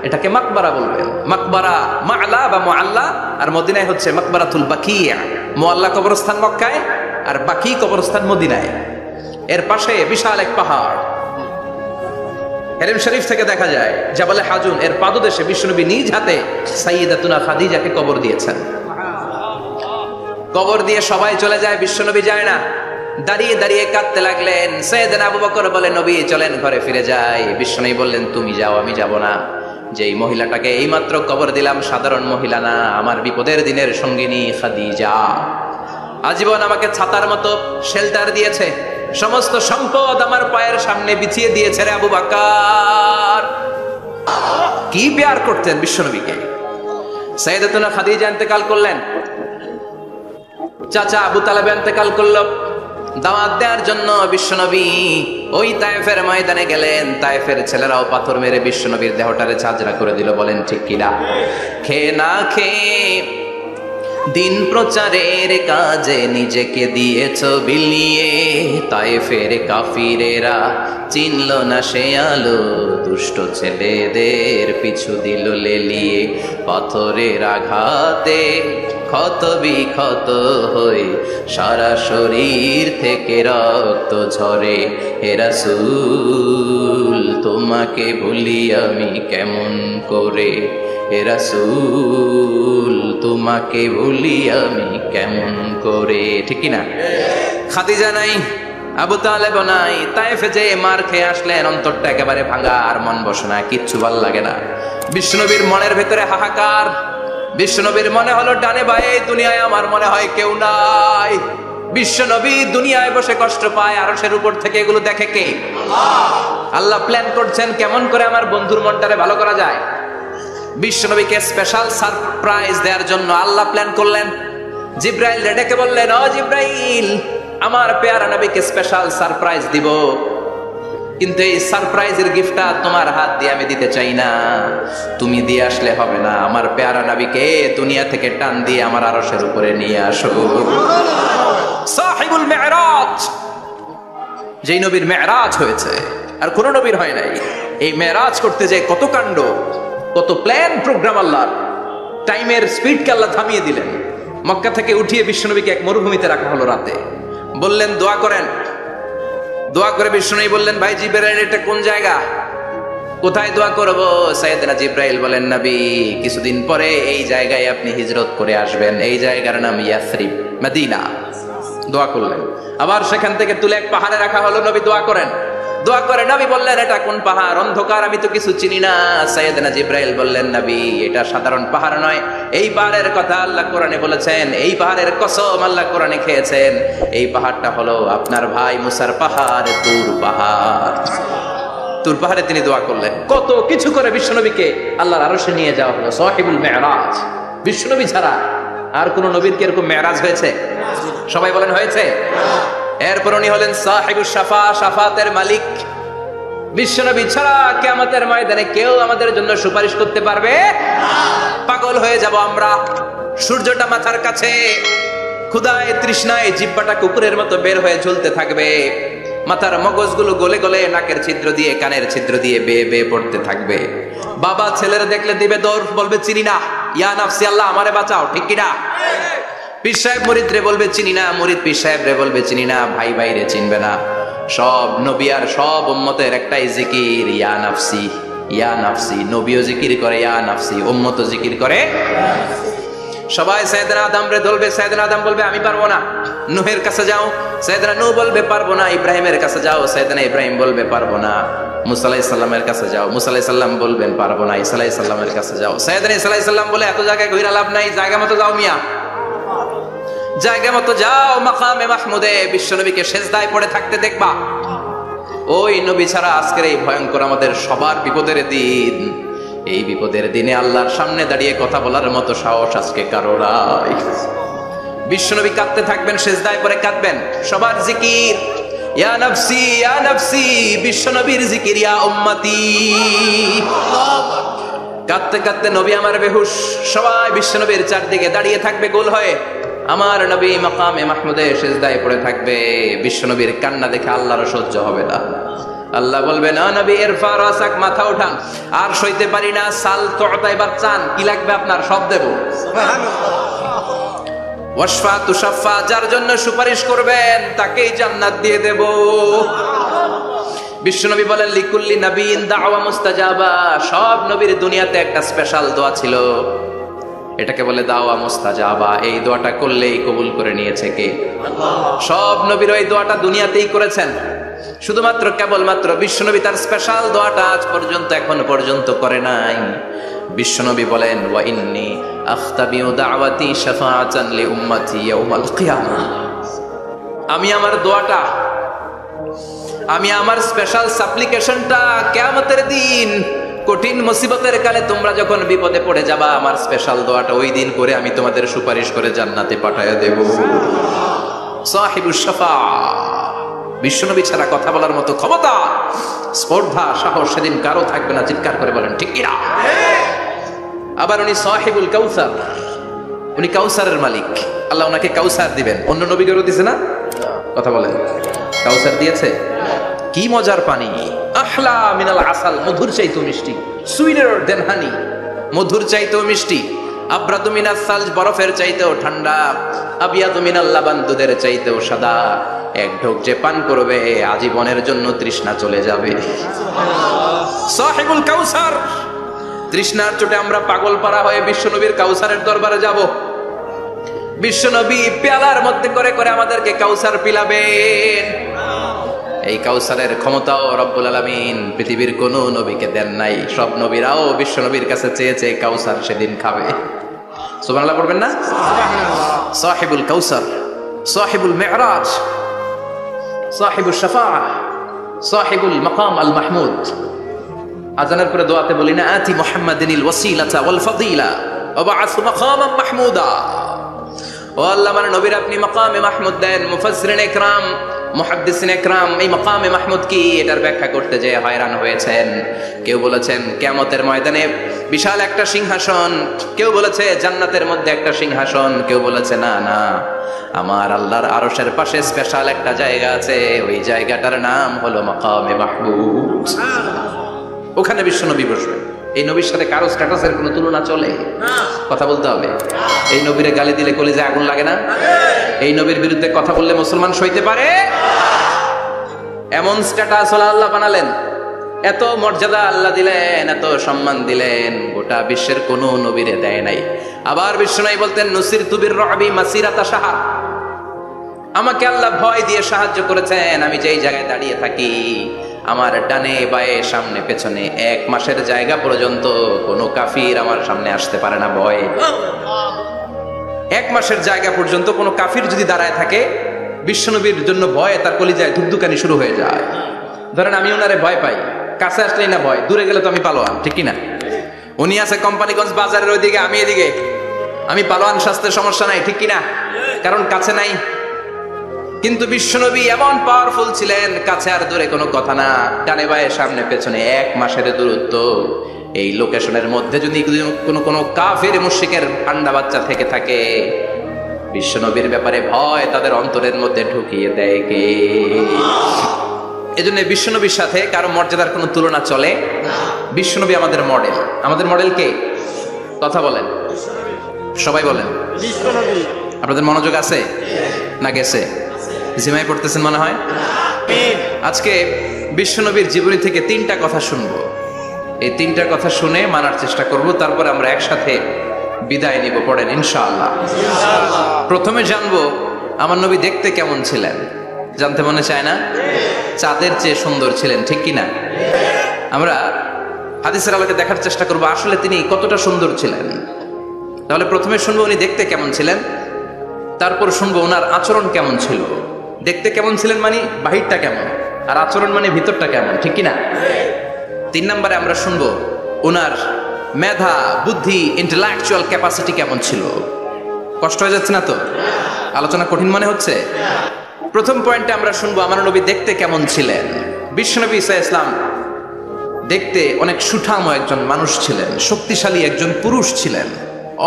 এটাকে মাকবারা বলবেন। মাকবারা মাআলা বা মুআল্লা, আর মদিনায় হচ্ছে মাকবারাতুল বাকিয়া। মুআল্লা কবরস্থান মক্কায়, আর বাকি কবরস্থান মদিনায়। এর পাশে বিশাল এক পাহাড়, হেরেম শরীফ থেকে দেখা যায় জাবালে হাজুন, এর পাদদেশে বিশ্বনবী নিজ হাতে সাইয়েদাতুনা খাদিজাকে কবর দিয়েছেন। কবর দিয়ে সবাই চলে যায়, বিশ্বনবী যায় না, দাঁড়িয়ে দাঁড়িয়ে কাঁদতে লাগলেন। সাইয়েদনা আবু বকর বলে, নবী চলেন ঘরে ফিরে যাই। বিশ্বনবী বললেন, তুমি যাও, আমি যাব না। যেই মহিলাটাকে এইমাত্র কবর দিলাম সাধারণ মহিলা না, আমার বিপদের দিনের সঙ্গিনী খাদিজা। আজীবন আমাকে ছাতার মতো শেল্টার দিয়েছে, সমস্ত সম্পদ আমার পায়ের সামনে বিছিয়ে দিয়েছে রে আবু বকর। কি প্যার করতেন বিশ্বনবীকে। সাইয়েদাতুনা খাদিজা ইন্তেকাল করলেন, চাচা আবু তালেব ইন্তেকাল করলো। দাওয়াত দেওয়ার জন্য বিশ্বনবী ওই তায়েফের ময়দানে গেলেন। তায়েফের ছেলেরাও পাথর মেরে বিশ্বনবীর দেহটারে ঝাঁঝরা করে দিল। বলেন ঠিক কিনা? খেয়ে না খেয়ে দিন প্রচারের কাজে নিজেকে দিয়েছ বিলিয়ে, তায়েফের কাফিরেরা চিনল না সে আলো, দুষ্ট ছেলেদের পিছু দিল লেলিয়ে। পাথরের আঘাতে ক্ষত বিক্ষত হয়ে সারা শরীর থেকে রক্ত ঝরে। হে রাসূল তোমাকে ভুলি আমি কেমন করে, হে রাসূল তোমাকে ভুলি আমি কেমন করে। ঠিক না? খাদিজা নাই, আবু তালেব নাই, তায়েফে যে মার খেয়ে আসলেন, অন্তরটা একেবারে ভাঙা, আর মন বসে না, কিচ্ছু ভাল লাগে না। বিশ্বনবীর মনের ভেতরে হাহাকার। বিশ্বনবীর মনে হলো ডানে বায়ে দুনিয়ায় আমার মনে হয় কেউ নাই। বিশ্বনবী দুনিয়ায় বসে কষ্ট পায়, আরশের উপর থেকে এগুলো দেখে কে? আল্লাহ প্ল্যান করছেন কেমন করে আমার বন্ধুর মনটারে ভালো করা যায়। বিশ্বনবীকে স্পেশাল সারপ্রাইজ দেওয়ার জন্য আল্লাহ প্ল্যান করলেন। জিব্রাইল ডেকে বললেন, ও জিব্রাইল, আমার পেয়ারা নবীকে স্পেশাল সারপ্রাইজ দিব, কিন্তু এই সারপ্রাইজের গিফটটা তোমার হাত দিয়ে আমি দিতে চাই না, তুমি দিয়ে আসলে হবে না। আমার পেয়ারা নবীকে দুনিয়া থেকে টান দিয়ে আমার আরশের উপরে নিয়ে আসো। সাহিবুল মেরাজ, যেই নবীর মেরাজ হয়েছে আর কোন নবীর হয় নাই। এই মেরাজ করতে যে কত কাণ্ড, কত প্ল্যান প্রোগ্রাম আল্লাহর। টাইমের স্পিডকে আল্লাহ থামিয়ে দিলেন। মক্কা থেকে উঠিয়ে বিশ্বনবীকে এক মরুভূমিতে রাখা হলো রাতে। বললেন দোয়া করেন। দোয়া করে বিশ্বনবী বললেন, ভাই জিবরাইল, এটা কোন জায়গা, কোথায় দোয়া করব? সাইয়েদনা জিবরাইল বলেন, নবী কিছুদিন পরে এই জায়গায় আপনি হিজরত করে আসবেন, এই জায়গার নাম ইয়াসরিব, মদিনা। দোয়া করলেন। আবার সেখান থেকে তুলে এক পাহাড়ে রাখা হলো। নবী দোয়া করেন। দোয়া করে নবী বললেন, এটা কোন পাহাড়? অন্ধকার, আমি তো কিছু চিনি না। সাইয়েদনা জিবরাইল বললেন, নবী এটা সাধারণ পাহাড় নয়, এই পাহাড়ের কথা আল্লাহ কোরআনে বলেছেন, এই পাহাড়ের কসম আল্লাহ কোরআনে খেয়েছেন। এই পাহাড়টা হলো আপনার ভাই মুসার পাহাড়, তুর পাহাড়। তুর পাহাড়ে তিনি দোয়া করলেন। কত কিছু করে বিশ্বনবীকে আল্লাহর আরশে নিয়ে যাওয়া হলো। সাহিবুল মেরাজ। বিশ্বনবী ছাড়া আর কোন নবীর কি এরকম মেরাজ হয়েছে? সবাই বলেন হয়েছে। এরপর উনি হলেন সাহিবুস শাফা, শাফাতের মালিক। বিশ্বনবী ছাড়া কিয়ামতের ময়দানে কেউ আমাদের জন্য সুপারিশ করতে পারবে না। পাগল হয়ে যাব আমরা। সূর্যটা মাথার কাছে, ক্ষুধায় তৃষ্ণায় জিহ্বাটা কুকুরের মতো বের হয়ে ঝুলতে থাকবে। মাথার মগজগুলো গলে গলে নাকের ছিদ্র দিয়ে কানের ছিদ্র দিয়ে বেয়ে বেয়ে পড়তে থাকবে। বাবা ছেলেরা দেখলে দিবে দৌড়, বলবে চিনি না, ইয়া নাফসি আল্লাহ আমারে বাঁচাও, ঠিক কিনা? পীর সাহেব মুরিদ রে বলবে চিনি না, মুরিদ পীর সাহেব রে বলবে চিনি না, ভাই ভাই রে চিনবে না। সব নবী আর সব উম্মতের একটাই জিকির, ইয়া নাফসি ইয়া নাফসি। নবীও জিকির করে ইয়া নাফসি, উম্মতও জিকির করে। সবাই সাইয়েদনা আদম রে ধরবে, সাইয়েদনা আদম বলবে আমি পারবো না। নূহের কাছে যাও, সাইয়েদনা নূহ বলবে পারবো না। ইব্রাহিমের কাছে যাও, সাইয়েদনা ইব্রাহিম বলবে পারবো না। মুসা আলাইহিস সালামের কাছে যাও, মুসা আলাইহিস সালাম বলবেন পারবো না। ঈসা আলাইহিস সালামের কাছে যাও, সাইয়েদনা ঈসা আলাইহিস সালাম বলে এত জায়গায় ঘুরে লাভ নাই, জায়গা মতো যাও মিয়া, জায়গা মতো যাও। মাকামে মাহমুদে বিশ্বনবীকে সেজদায় পড়ে থাকতে দেখবা। ওই নবী ছাড়া আজকের এই ভয়ঙ্কর আমাদের সবার বিপদের দিন, এই বিপদের দিনে আল্লাহর সামনে দাঁড়িয়ে কথা বলার মতো সাহস আজকে কারো নাই। বিশ্বনবী কাঁদতে থাকবেন, সেজদায় পড়ে কাঁদবেন। সবার জিকির ইয়া নাফসি ইয়া নাফসি, বিশ্বনবীর জিকির ইয়া উম্মতি। কাঁদতে কাঁদতে নবী আমার বেহুশ, সবাই বিশ্বনবীর চারদিকে দাঁড়িয়ে থাকবে গোল হয়ে। আমার নবী মাকামে মাহমুদে সেজদায় পড়ে থাকবে। বিশ্বনবীর কান্না দেখে আল্লাহর সহ্য হবে না। আল্লাহ বলবে না নবী ইরফা রাসাক, মাথা উঠান, আর সইতে পারি না। সাল তুতা, এবার চান, কি লাগবে আপনার সব দেব। ওয়াশফা তুশাফা, যার জন্য সুপারিশ করবেন তাকেই জান্নাত দিয়ে দেব। বিশ্বনবী বলেন লিকুল্লি নবীন দাওয়া মুস্তাজাবা। সব নবীর দুনিয়াতে একটা স্পেশাল দোয়া ছিল, এটাকে বলে দাওয়া মুস্তাজাবা। এই দোয়াটা করলেই কবুল করে নিয়েছে কে? আল্লাহ। সব নবীর ওই দোয়াটা দুনিয়াতেই করেছেন, শুধুমাত্র কেবলমাত্র বিশ্বনবী তার স্পেশাল দোয়াটা আজ পর্যন্ত এখনো পর্যন্ত করে নাই। বিশ্বনবী বলেন ওয়া ইন্নী আখতাবিউ দাওয়াতি শাফাআতান লি উম্মতি ইয়াউমাল কিয়ামাহ। আমি আমার দোয়াটা, আমি আমার স্পেশাল সাপ্লিকেশনটা কিয়ামতের দিন কঠিন মুসিবতের কালে তোমরা যখন বিপদে পড়ে যাবা, আমার স্পেশাল দোয়াটা ওই দিন করে আমি তোমাদের সুপারিশ করে জান্নাতে পাঠায়া দেব। সাহিবুস শাফাআ। বিশ্বনবী ছাড়া কথা বলার মতো ক্ষমতা, স্পর্ধা, সাহস সেদিন কারো থাকবে না। চিৎকার করে বলেন ঠিক কিনা? আবার উনি সাহিবুল কাউসার, উনি কাউসারের মালিক। আল্লাহ ওনাকে কাউসার দিবেন। অন্য নবীদেরও দিয়েছে না? কথা বলেন, কাউসার দিয়েছে। কি মজার পানি, আহলা মিনাল আসাল, মধুর চাইতেও মিষ্টি। সুইটার দেন হানি, মধুর চাইতেও মিষ্টি। আব্রাদু মিনাস সালজ, বরফের চাইতেও ঠান্ডা। আবিয়াদু মিনাল লাবান, দুধের চাইতেও সাদা। এক ঢোক যে পান করবে আজীবনের জন্য তৃষ্ণা চলে যাবে। সাহিবুল কাউসার। তৃষ্ণার চোটে আমরা পাগল পারা হয়ে বিশ্বনবীর কাউসারের দরবারে যাব। বিশ্বনবী পেয়ালার মধ্যে করে করে আমাদেরকে কাউসার পিলাবেন। এই কাউসারের ক্ষমতাও রব্বুল আলামিন পৃথিবীর কোন নবীকে দেন নাই। সব নবীরাও বিশ্বনবীর কাছে চেয়েছে কাউসার সেদিন খাবে। সুবহানাল্লাহ পড়বেন না? সাহিবুল কাউসার, সাহিবুল মেরাজ, সাহিবুল শাফাআহ, সাহিবুল মাকাম আল মাহমুদ। আজানের পরে দোয়াতে বলি না আতি মুহাম্মাদিনিল ওয়াসিলাতা ওয়াল ফাদিলা ওয়া বা'আস মাকামান মাহমুদা। ও আল্লাহ, আমার নবীর আপনি মাকামে মাহমুদ দেন। মুফাসসিরিন ইকরাম, মুহাদ্দিসিন ইকরাম এই মাকামে মাহমুদ কি এটার ব্যাখ্যা করতে যে হয়রান হয়েছেন। কেউ বলেছেন কিয়ামতের ময়দানে বিশাল একটা সিংহাসন, কেউ বলেছে জান্নাতের মধ্যে একটা সিংহাসন, কেউ বলেছে না না, আমার আল্লাহর আরশের পাশে স্পেশাল একটা জায়গা আছে, ওই জায়গাটার নাম হলো মাকামে মাহমুদ। ওখানে বিশ্বনবী বসবেন। এই নবীর সাথে কারো স্ট্যাটাসের কোনো তুলনা চলে? কথা বলতে হবে। এই নবীরে গালি দিলে কলিজায় আগুন লাগে না? এই নবীর বিরুদ্ধে কথা বললে মুসলমান সইতে পারে? এমন স্ট্যাটাস আল্লাহ বানালেন, এত মর্যাদা আল্লাহ দিলেন, এত সম্মান দিলেন, গোটা বিশ্বের কোন নবীরে দেয় নাই। আবার বিশ্বনবী বলতেন নুসিরতু বির-রু'বি মাসিরাতা শাহর, আমাকে আল্লাহ ভয় দিয়ে সাহায্য করেছেন। আমি যেই জায়গায় দাঁড়িয়ে থাকি, আমার ডানে বায়ে সামনে পেছনে 1 মাসের জায়গা পর্যন্ত কোনো কাফির আমার সামনে আসতে পারে না ভয়ে। 1 মাসের জায়গা পর্যন্ত কোনো কাফির যদি দাঁড়ায় থাকে, বিশ্বনবীর জন্য ভয়ে তার কলিজায় ধুকধুকানি শুরু হয়ে যায়। ধরেন আমি ওনারে ভয় পাই, কাছে আসলেই না ভয়, দূরে গেলে তো আমি পালোয়ান, ঠিক কি না? উনি আছে কোম্পানিগঞ্জ বাজারের ওইদিকে, আমি এদিকে, আমি পালোয়ান, স্বাস্থ্যের সমস্যা নাই, ঠিক কি না? কারণ কাছে নাই। কিন্তু বিশ্বনবী এমন পাওয়ারফুল ছিলেন, কাছে আর দূরে কোনো কথা না, ডানে বায়ে সামনে পেছনে 1 মাসের দূরত্ব। এই লোকেশনের মধ্যে যদি কোনো কাফের মুশরিকের ঠান্ডা বাচ্চা থেকে থাকে, বিশ্বনবীর ব্যাপারে ভয় তাদের অন্তরের মধ্যে ঢুকিয়ে দেয় কে? এজন্য বিশ্বনবীর সাথে কারো মর্যাদার কোনো তুলনা চলে না। বিশ্বনবী আমাদের মডেল। আমাদের মডেল কে? কথা বলেন, সবাই বলেন। বিশ্বনবী। আপনাদের মনোযোগ আছে না গেছে? জিমাই পড়তেছেন মনে হয়। আজকে বিশ্বনবীর জীবনী থেকে 3টা কথা শুনবো। এই 3টা কথা শুনে মানার চেষ্টা করব, তারপর আমরা একসাথে বিদায় নিব। পড়েন ইনশাআল্লাহ। প্রথমে জানবো আমার নবী দেখতে কেমন ছিলেন। জানতে মনে চায় না? চাঁদের চেয়ে সুন্দর ছিলেন, ঠিক কি না? আমরা হাদিসের আলোকে দেখার চেষ্টা করব আসলে তিনি কতটা সুন্দর ছিলেন। তাহলে প্রথমে শুনবো উনি দেখতে কেমন ছিলেন, তারপর শুনবো ওনার আচরণ কেমন ছিল। দেখতে কেমন ছিলেন মানে বাহিরটা কেমন, আর আচরণ মানে ভিতরটা কেমন, ঠিক কি না? 3 নম্বরে আমরা শুনবো ওনার মেধা, বুদ্ধি, ইন্টেলেকচুয়াল ক্যাপাসিটি কেমন ছিল। কষ্ট হয়ে যাচ্ছে না তো? আলোচনা কঠিন মনে হচ্ছে? প্রথম পয়েন্টে আমরা শুনবো আমার নবী দেখতে কেমন ছিলেন। বিশ্বনবী ঈসা ইসলাম দেখতে অনেক সুঠাম একজন মানুষ ছিলেন, শক্তিশালী একজন পুরুষ ছিলেন,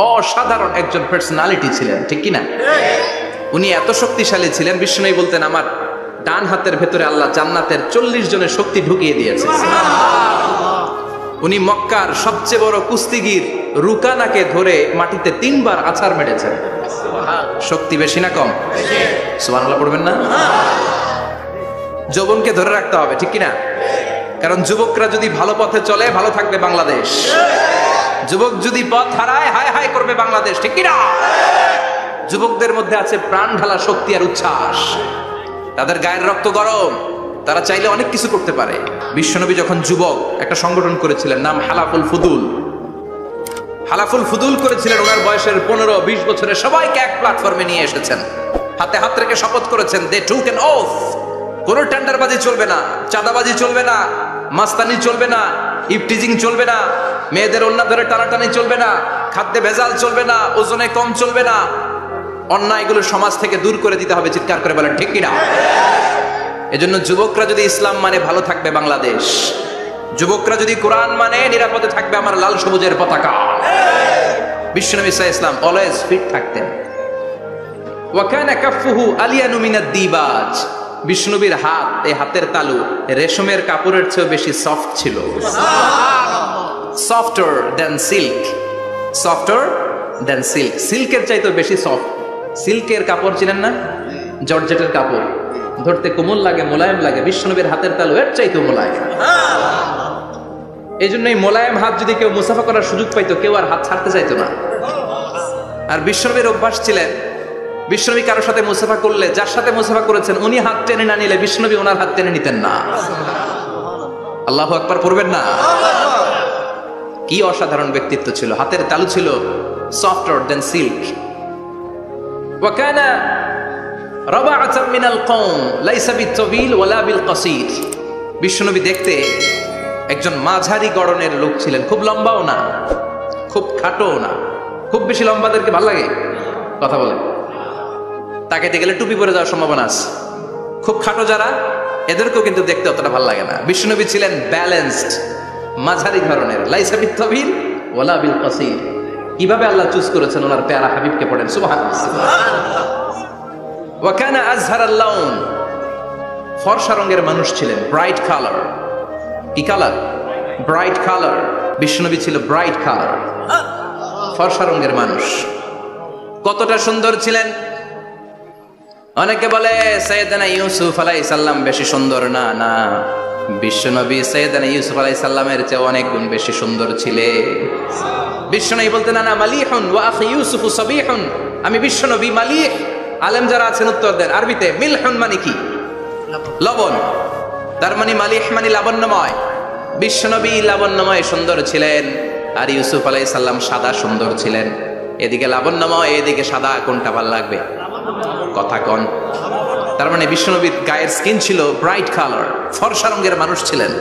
অসাধারণ একজন পার্সোনালিটি ছিলেন, ঠিক কি না? উনি এত শক্তিশালী ছিলেন, বিশ্বনবী বলতেন আমার ডান হাতের ভেতরে আল্লাহ জান্নাতের 40 জনের শক্তি ঢুকিয়ে দিয়েছে। উনি মক্কার সবচেয়ে বড় কুস্তিগির রুকানাকে ধরে মাটিতে 3 বার আছাড় মেরেছেন। শক্তি বেশি না কম? সুবহানাল্লাহ পড়বেন না? যৌবনকে ধরে রাখতে হবে, ঠিক কি না? কারণ যুবকরা যদি ভালো পথে চলে, ভালো থাকবে বাংলাদেশ। যুবক যদি পথ হারায়, হায় হায় করবে বাংলাদেশ, ঠিক কি না? যুবকদের মধ্যে আছে প্রাণ ঢালা শক্তি আর উচ্ছ্বাস, তাদের গায়ের রক্ত গরম, তারা চাইলে অনেক কিছু করতে পারে। বিশ্বনবী যখন যুবক একটা সংগঠন করেছিলেন, নাম হালাফুল ফুদুল। হালাফুল ফুদুল করেছিলেন, ওনার বয়সের 15-20 বছরে সবাইকে এক প্ল্যাটফর্মে নিয়ে এসেছেন, হাতে হাত রেখে শপথ করেছেন, দে টুক অ্যান ওথ, কোনো টেন্ডারবাজি চলবে না, চাঁদাবাজি চলবে না, মাস্তানি চলবে না, ইফটিজিং চলবে না, মেয়েদের ওন্না ধরে টানাটানি চলবে না, খাদ্যে ভেজাল চলবে না, ওজনে কম চলবে না, অন্যায়গুলো সমাজ থেকে দূর করে দিতে হবে। চিৎকার করে বলেন ঠিক কিনা? এজন্য যুবকরা যদি ইসলাম মানে ভালো থাকবে বাংলাদেশ, যুবকরা যদি কোরআন মানে নিরাপদে থাকবে আমার লাল সবুজের পতাকা। বিশ্বনবী ইসলাম অলওয়েজ ফিট থাকতেন। ওয়া কানা কাফফুহু আলিয়ানু মিনাদ দিবাজ। বিশ্বনবীর হাত, এই হাতের তালু রেশমের কাপড়ের চেয়ে বেশি সফট ছিল। Softer than silk, softer than silk, সিল্কের চাইতে বেশি সফট। সিল্কের কাপড় চিনেন না? জর্জেটের কাপড় ধরতে কোমল লাগে, মোলায়েম লাগে। বিশ্বনবীর হাতের তালু এর চাইতে মোলায়েম। এই জন্য এই মোলায়েম হাত যদি কেউ মুসাফা করার সুযোগ পাইতো, কেউ আর হাত ছাড়তে চাইতো না। আর বিশ্বনবীর অভ্যাস ছিলেন, বিশ্বনবী কারোর সাথে মুসাফা করলে, যার সাথে মুসাফা করেছেন উনি হাত টেনে না নিলে বিশ্বনবী ওনার হাত টেনে নিতেন না। আল্লাহু আকবার পড়বেন না? কি অসাধারণ ব্যক্তিত্ব ছিল। হাতের তালু ছিল সফটার দেন সিল্ক। ওয়া কানা রাবাআতাম মিনাল কওম লাইসা বিত-তাবিল ওয়ালা বিল কাসীর। বিশ্বনবী দেখতে একজন মাঝারি গড়নের লোক ছিলেন, খুব লম্বাও না, খুব খাটোও না। খুব বেশি লম্বাদেরকে ভালো লাগে? কথা বলেন। তাকাইতে গেলে টুপি পরে যাওয়ার সম্ভাবনা আছে। খুব খাটো যারা, এদেরকেও কিন্তু দেখতে অতটা ভালো লাগে না। বিশ্বনবী ছিলেন ব্যালেন্সড, মাঝারি ধরনের। লাইসা বিত-তাবিল ওয়ালা বিল কাসীর। কিভাবে আল্লাহ চুজ করেছেন ওনার প্যারা হাবিবকে, পড়েন সুবহানাল্লাহ। ওয়া কানা আযহারাল লাউন। ফর্সা রঙের মানুষ ছিলেন, ব্রাইট কালার। কি কালার? Bright colour. বিশ্বনবী ছিল ব্রাইট কালার, ফর্সা রঙের মানুষ। কতটা সুন্দর ছিলেন! অনেকে বলে সাইয়েদনা ইউসুফ আলাইহিস সালাম বেশি সুন্দর। না না, বিশ্বনবী সাইয়েদনা ইউসুফ আলাইহিস সালামের চেয়ে অনেক গুণ বেশি সুন্দর ছিলেন। বিশ্বনবী বলতেন আনা মালিহুন ওয়া আখি ইউসুফু সাবিহুন। আমি বিশ্বনবী মালিহ। আলেম যারা আছেন উত্তর দেন আরবিতে। মিলহুন মানে কি? লবণ। তার মানে মালিহ মানে লাবণ্যময়। বিশ্বনবী লাবণ্যময় সুন্দর ছিলেন, আর ইউসুফ আলাইহিস সালাম সাদা সুন্দর ছিলেন। এদিকে লাবণ্যময়, এদিকে সাদা, কোনটা ভালো লাগবে? কথা কন। তার মানে বিশ্বনবীর গায়ের স্কিন ছিল ব্রাইট কালার, ফর্সা রঙের মানুষ ছিলেন,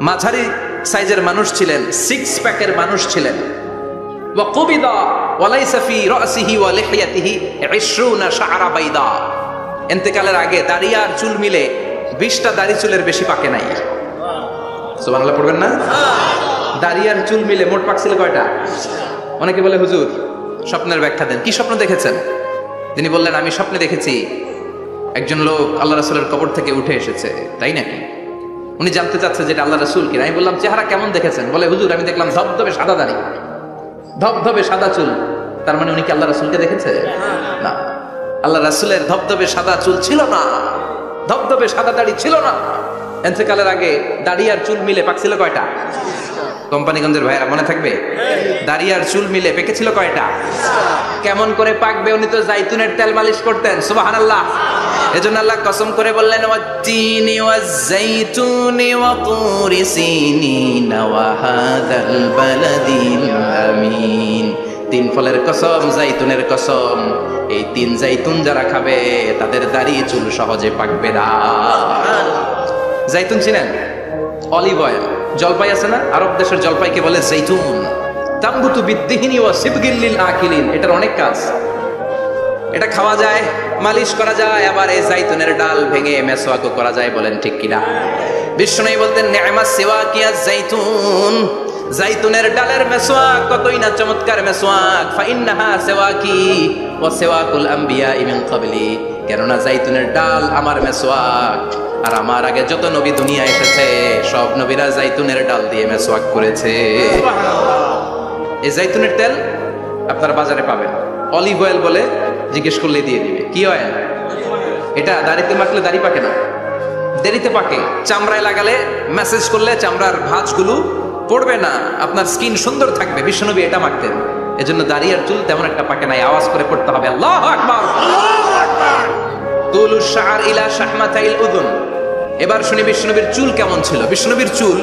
মাঝারি সাইজের মানুষ ছিলেন, 6 প্যাকের মানুষ ছিলেন। ওয়া কুবিদা ওয়া লাইসা ফি রাসিহি ওয়া লিহিয়াতিহি 20 শা'রা বাইদা। ইন্তেকালের আগে দাড়ি আর চুল মিলে 20টা দাড়ি চুলের বেশি পাকে নাই। সুবহানাল্লাহ পড়বেন না? দাড়ি আর চুল মিলে মোট পাকছিল কয়টা? অনেকে বলে হুজুর স্বপ্নের ব্যাখ্যা দেন, কি স্বপ্ন দেখেছেন? তিনি বললেন আমি স্বপ্নে দেখেছি একজন লোক আল্লাহ রাসূলের কবর থেকে উঠে এসেছে। তাই নাকি? উনি জানতে চাচ্ছে যেটা আল্লাহ রাসূল কিনা। আমি বললাম চেহারা কেমন দেখেছেন? বলে হুজুর আমি দেখলাম ধবধবে সাদা দাড়ি, ধবধবে সাদা চুল। তার মানে উনি কি আল্লাহ রাসূলকে দেখেছে? না, আল্লাহ রাসূলের ধবধবে সাদা চুল ছিল না, ধবধবে সাদা দাড়ি ছিল না। ইন্তেকালের আগে দাড়ি আর চুল মিলে পাকছিল কয়টা? কোম্পানিগঞ্জের ভাইরা মনে থাকবে? দাড়ি আর চুল মিলে পেকেছিল কয়টা? কেমন করে পাকবে? উনি তো জাইতুনের তেল মালিশ করতেন। সুবহানাল্লাহ। এজন্য আল্লাহ কসম করে বললেন ওয়াত-তিনি ওয়াজ-জাইতুনি ওয়া তুরি সিনিন ওয়া হাযাল বালাদিল আমিন। 3 ফলের কসম, জাইতুনের কসম, এই 3 জাইতুন যারা খাবে তাদের দাড়ি চুল সহজে পাকবে না। জাইতুন চিনেন? Olive oil. জলপাই আছে না, আরব দেশের জলপাইকে বলে জাইতুন। তামবুতু বিদ্দিহিনি ওয়া সিবগিল লিল আকিলিন। এটার অনেক কাজ। এটা খাওয়া যায়, মালিশ করা যায়, আবার এই জাইতুনের ডাল ভেঙে মেসওয়াকও করা যায়। বলেন ঠিক কিনা? বিষ্ণু বলতেন নি'মাস সিওয়াকিয়া জাইতুন। জাইতুনের ডালের মেসওয়াক কতই না চমৎকার মেসওয়াক। ফাইন্নাহা সিওয়াকি ওয়া সিওয়াকুল আমবিয়া মিন ক্বাবলি। কেননা জাইতুনের ডাল আমার মেসওয়াক, আর আমার আগে যত নবী দুনিয়া এসেছে সব নবীরা জাইতুনের ডাল দিয়ে মেসওয়াক করেছে। এই জাইতুনের তেল আপনারা বাজারে পাবেন। অলিভ অয়েল বলে জিজ্ঞেস করলে দিয়ে দিবে। কি অয়েল? এটা দাড়িতে মাখলে দাড়ি পাকে না, দেরিতে পাকে। চামড়ায় লাগালে ম্যাসেজ করলে চামড়ার ভাঁজগুলো পড়বে না, আপনার স্কিন সুন্দর থাকবে। বিশ্বনবী এটা মাখতেন। এজন্য দাড়ি আর চুল তেমন একটা পাকে নাই। আওয়াজ করে পড়তে হবে আল্লাহু আকবার। আল্লাহু আকবার। তুলুশ শা'r ইলা শাহমাতাইল উযুন। এবার শুনি বিশ্বনবীর চুল কেমন ছিল। বিশ্বনবীর চুল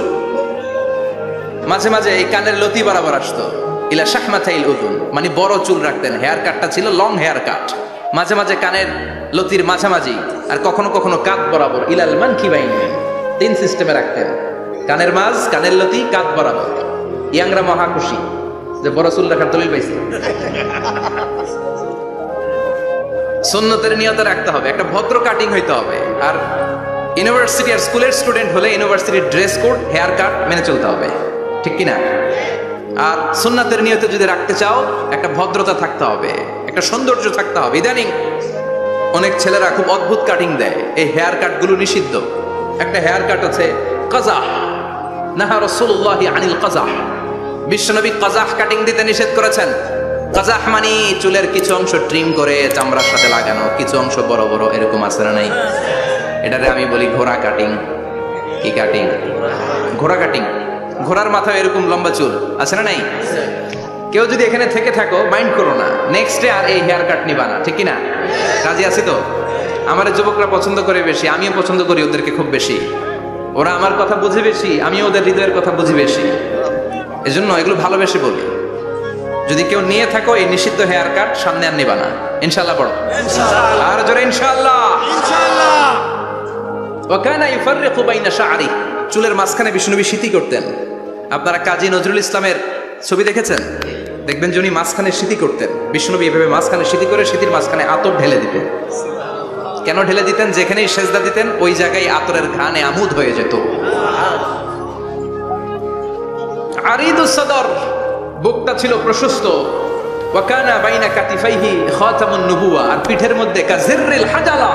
মাঝে মাঝে এই কানের লতি বরাবর আসতো। ইলা শাহমাতাইল উযুন মানে বড় চুল রাখতেন। হেয়ার কাটটা ছিল লং হেয়ার কাট, মাঝে মাঝে কানের লতির মাঝামাঝি, আর কখনো কখনো কাঁধ বরাবর। ইলাল মানকিবাইন, 3 সিস্টেমে রাখতেন। কানের মাঝ, কানের লতি, কাঁধ বরাবর। ইয়াংরা মহা খুশি যে বড় চুল রাখার দলিল পাইছে। সুন্নতের নিয়তে রাখতে হবে, একটা ভদ্র কাটিং হইতে হবে। আর ইউনিভার্সিটি আর স্কুলের স্টুডেন্ট হলে ইউনিভার্সিটির ড্রেস কোড, হেয়ার কাট মেনে চলতে হবে, ঠিক কিনা? আর সুন্নাতের নিয়তে যদি রাখতে চাও একটা ভদ্রতা থাকতে হবে, একটা সৌন্দর্য থাকতে হবে। ইদানিং অনেক ছেলেরা খুব অদ্ভুত কাটিং দেয়। এই হেয়ার কাট গুলো নিষিদ্ধ। একটা হেয়ার কাট আছে কাযাহ, নাহা রাসূলুল্লাহি আনিল কাযাহ। বিশ্বনবী কাযাহ কাটিং দিতে নিষেধ করেছেন। কাযাহ মানে চুলের কিছু অংশ ট্রিম করে চামড়ার সাথে লাগানো, কিছু অংশ বড় বড় এরকম আছে না নাই? এটারে আমি বলি ঘোড়া কাটিং। কি কাটিং? ঘোড়া কাটিং। ঘোড়ার মাথায় এরকম লম্বা চুল আছে না নাই? কেউ যদি এখানে থেকে থাকো মাইন্ড করো না, নেক্সট ডে আর এই হেয়ার কাট নিবা না, ঠিক কিনা? রাজি আছি তো? আমার যুবকরা পছন্দ করে বেশি, আমিও পছন্দ করি ওদেরকে খুব বেশি। ওরা আমার কথা বুঝে বেশি, আমিও ওদের হৃদয়ের কথা বুঝি বেশি। এজন্য এগুলো ভালোবেসে বলি। যদি কেউ নিয়ে থাকো এই নিষিদ্ধ হেয়ার কাট, সামনে আর নিবা না। ইনশাআল্লাহ পড়ো। আর জোরে ইনশাআল্লাহ। ইনশাআল্লাহ। ওয়া কানা ইউফাররিকু বাইনা শা'রি। চুলের মাঝখানে বিষ্ণুনবী সিঁথি করতেন। আপনারা কাজী নজরুল ইসলামের ছবি দেখেছেন? দেখবেন যে উনি মাঝখানে সিঁথি করতেন। বিষ্ণুনবী এভাবে মাঝখানে সিঁথি করে সিঁথির মাঝখানে আতর ঢেলে দিতেন। কেন ঢেলে দিতেন? যেখানেই সেজদা দিতেন ওই জায়গায় আতরের ঘ্রাণে আমোদ হয়ে যেত। আরিদুস সদর, বুকটা ছিল প্রশস্ত। ওয়া কানা বাইনা কাতিফাইহি খাতামুন নবুওয়া, আর পিঠের মধ্যে কাজিররিল হাজালা,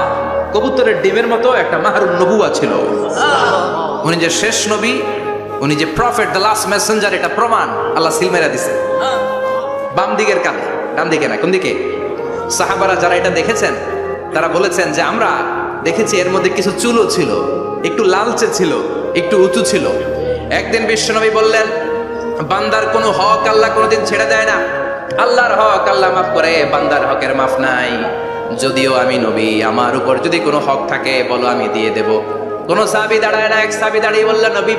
কবুতরের ডিমের মতো একটা মাহরুন নবুওয়া ছিল। উনি যে শেষ নবী, উনি যে প্রফেট, দ্য লাস্ট মেসেঞ্জার, এটা প্রমাণ আল্লাহ সিল মেরা দিছে। বাম দিকের কাঁধে, ডান দিকে না। কোন দিকে? সাহাবারা যারা এটা দেখেছেন তারা বলেছেন যে আমরা দেখেছি এর মধ্যে কিছু চুলও ছিল, একটু লালচে ছিল, একটু উঁচু ছিল। একদিন বিশ্বনবী বললেন, বান্দার কোনো হক আল্লাহ কোনোদিন ছেড়ে দেয় না। আল্লাহর হক আল্লাহ মাফ করে, বান্দার হকের মাফ নাই। যদিও আমি নবী, আমার উপর যদি কোনো হক থাকে বলো, আমি দিয়ে দেব। কোন সাহাবী দাঁড়ায় না। এক সাহাবী দাঁড়িয়ে বললেন, নবী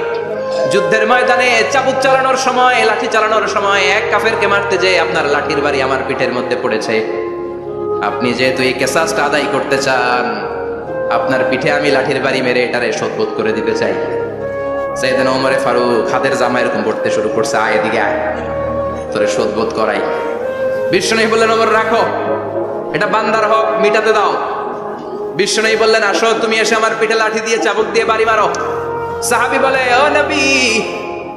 যুদ্ধের ময়দানে চাবুক চালানোর সময়, লাঠি চালানোর সময় এক কাফেরকে মারতে যেয়ে আপনার লাঠির বাড়ি আমার পিঠের মধ্যে পড়েছে। আপনি যেহেতু এই কিসাসটা আদায় করতে চান, আপনার পিঠে আমি লাঠির বাড়ি মেরে এটারে শোধবোধ করে দিতে চাই। সাইয়েদনা ওমরে ফারুক হাতের জামা এরকম পড়তে শুরু করছে, আয় এদিকে আয়, তোরে শোধবোধ করাই। বিশ্বনবী বললেন, ওমর রাখো, এটা বান্দার হক, মিটাতে দাও। বিশ্বনবী বললেন, আসো তুমি এসে আমার পিঠে লাঠি দিয়ে চাবুক দিয়ে বাড়ি মারো। সাহাবী বলে, ও নবী,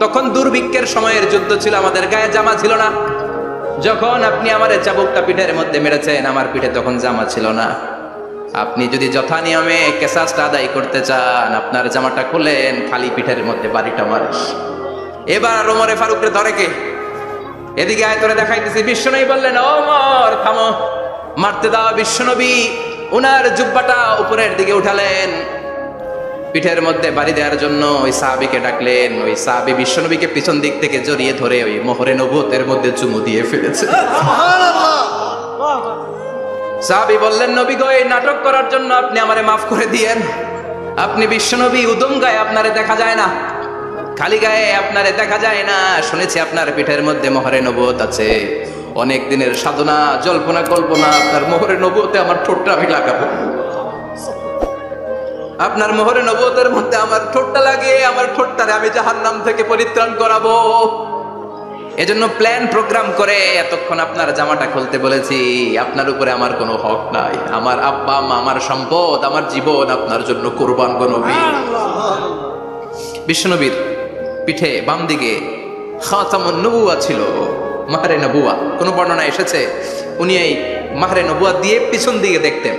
তখন দুর্ভিক্ষের সময়ের যুদ্ধ ছিল, আমাদের গায়ে জামা ছিল না। যখন আপনি আমার চাবুকটা পিঠের মধ্যে মেরেছেন, আমার পিঠে তখন জামা ছিল না। আপনি যদি যথা নিয়মে কেসাসটা আদায় করতে চান, আপনার জামাটা খুলেন, খালি পিঠের মধ্যে বাড়িটা মারিস। এবার ওমরে ফারুককে ধরে কে? এদিকে আয়, তোরে দেখাইতেছি। বিশ্বনবী বললেন, ওমর থামো, মারতে দাও। বিশ্বনবী উনার জুব্বাটা উপরের দিকে উঠালেন, পিঠের মধ্যে বাড়ি দেওয়ার জন্য ওই সাহাবীকে ডাকলেন। ওই সাহাবী বিশ্বনবীকে পিছন দিক থেকে জড়িয়ে ধরে ওই মোহরে নবুয়তের মধ্যে চুমু দিয়ে ফেলেছে। সাহাবী বললেন, নবী গো, এই নাটক করার জন্য আপনি আমারে মাফ করে দিয়েন। আপনি বিশ্বনবী, উদম গায়ে আপনারে দেখা যায় না, খালি গায়ে আপনারে দেখা যায় না। শুনেছি আপনার পিঠের মধ্যে মোহরে নবুয়ত আছে, অনেক দিনের সাধনা, জল্পনা কল্পনা, আপনার মোহরে নবুয়তে আমার ঠোঁটটা আমি লাগাবো। আপনার মোহরে নবুয়তের মধ্যে আমার ঠোঁটটা লাগিয়ে আমার ঠোঁটটারে আমি জাহান্নাম থেকে পরিত্রাণ করাবো। এজন্য প্ল্যান প্রোগ্রাম করে এতক্ষণ আপনার জামাটা খুলতে বলেছি। আপনার উপরে আমার কোনো হক নাই, আমার আব্বা মা, আমার সম্পদ, আমার জীবন আপনার জন্য কুরবান গো নবী। বিশ্বনবীর পিঠে বাম দিকে খাতামুন নবুওয়া ছিল, মাহরে নবুওয়া। কোন বর্ণনা এসেছে উনি এই মাহরে নবুওয়া দিয়ে পিছন দিকে দেখতেন।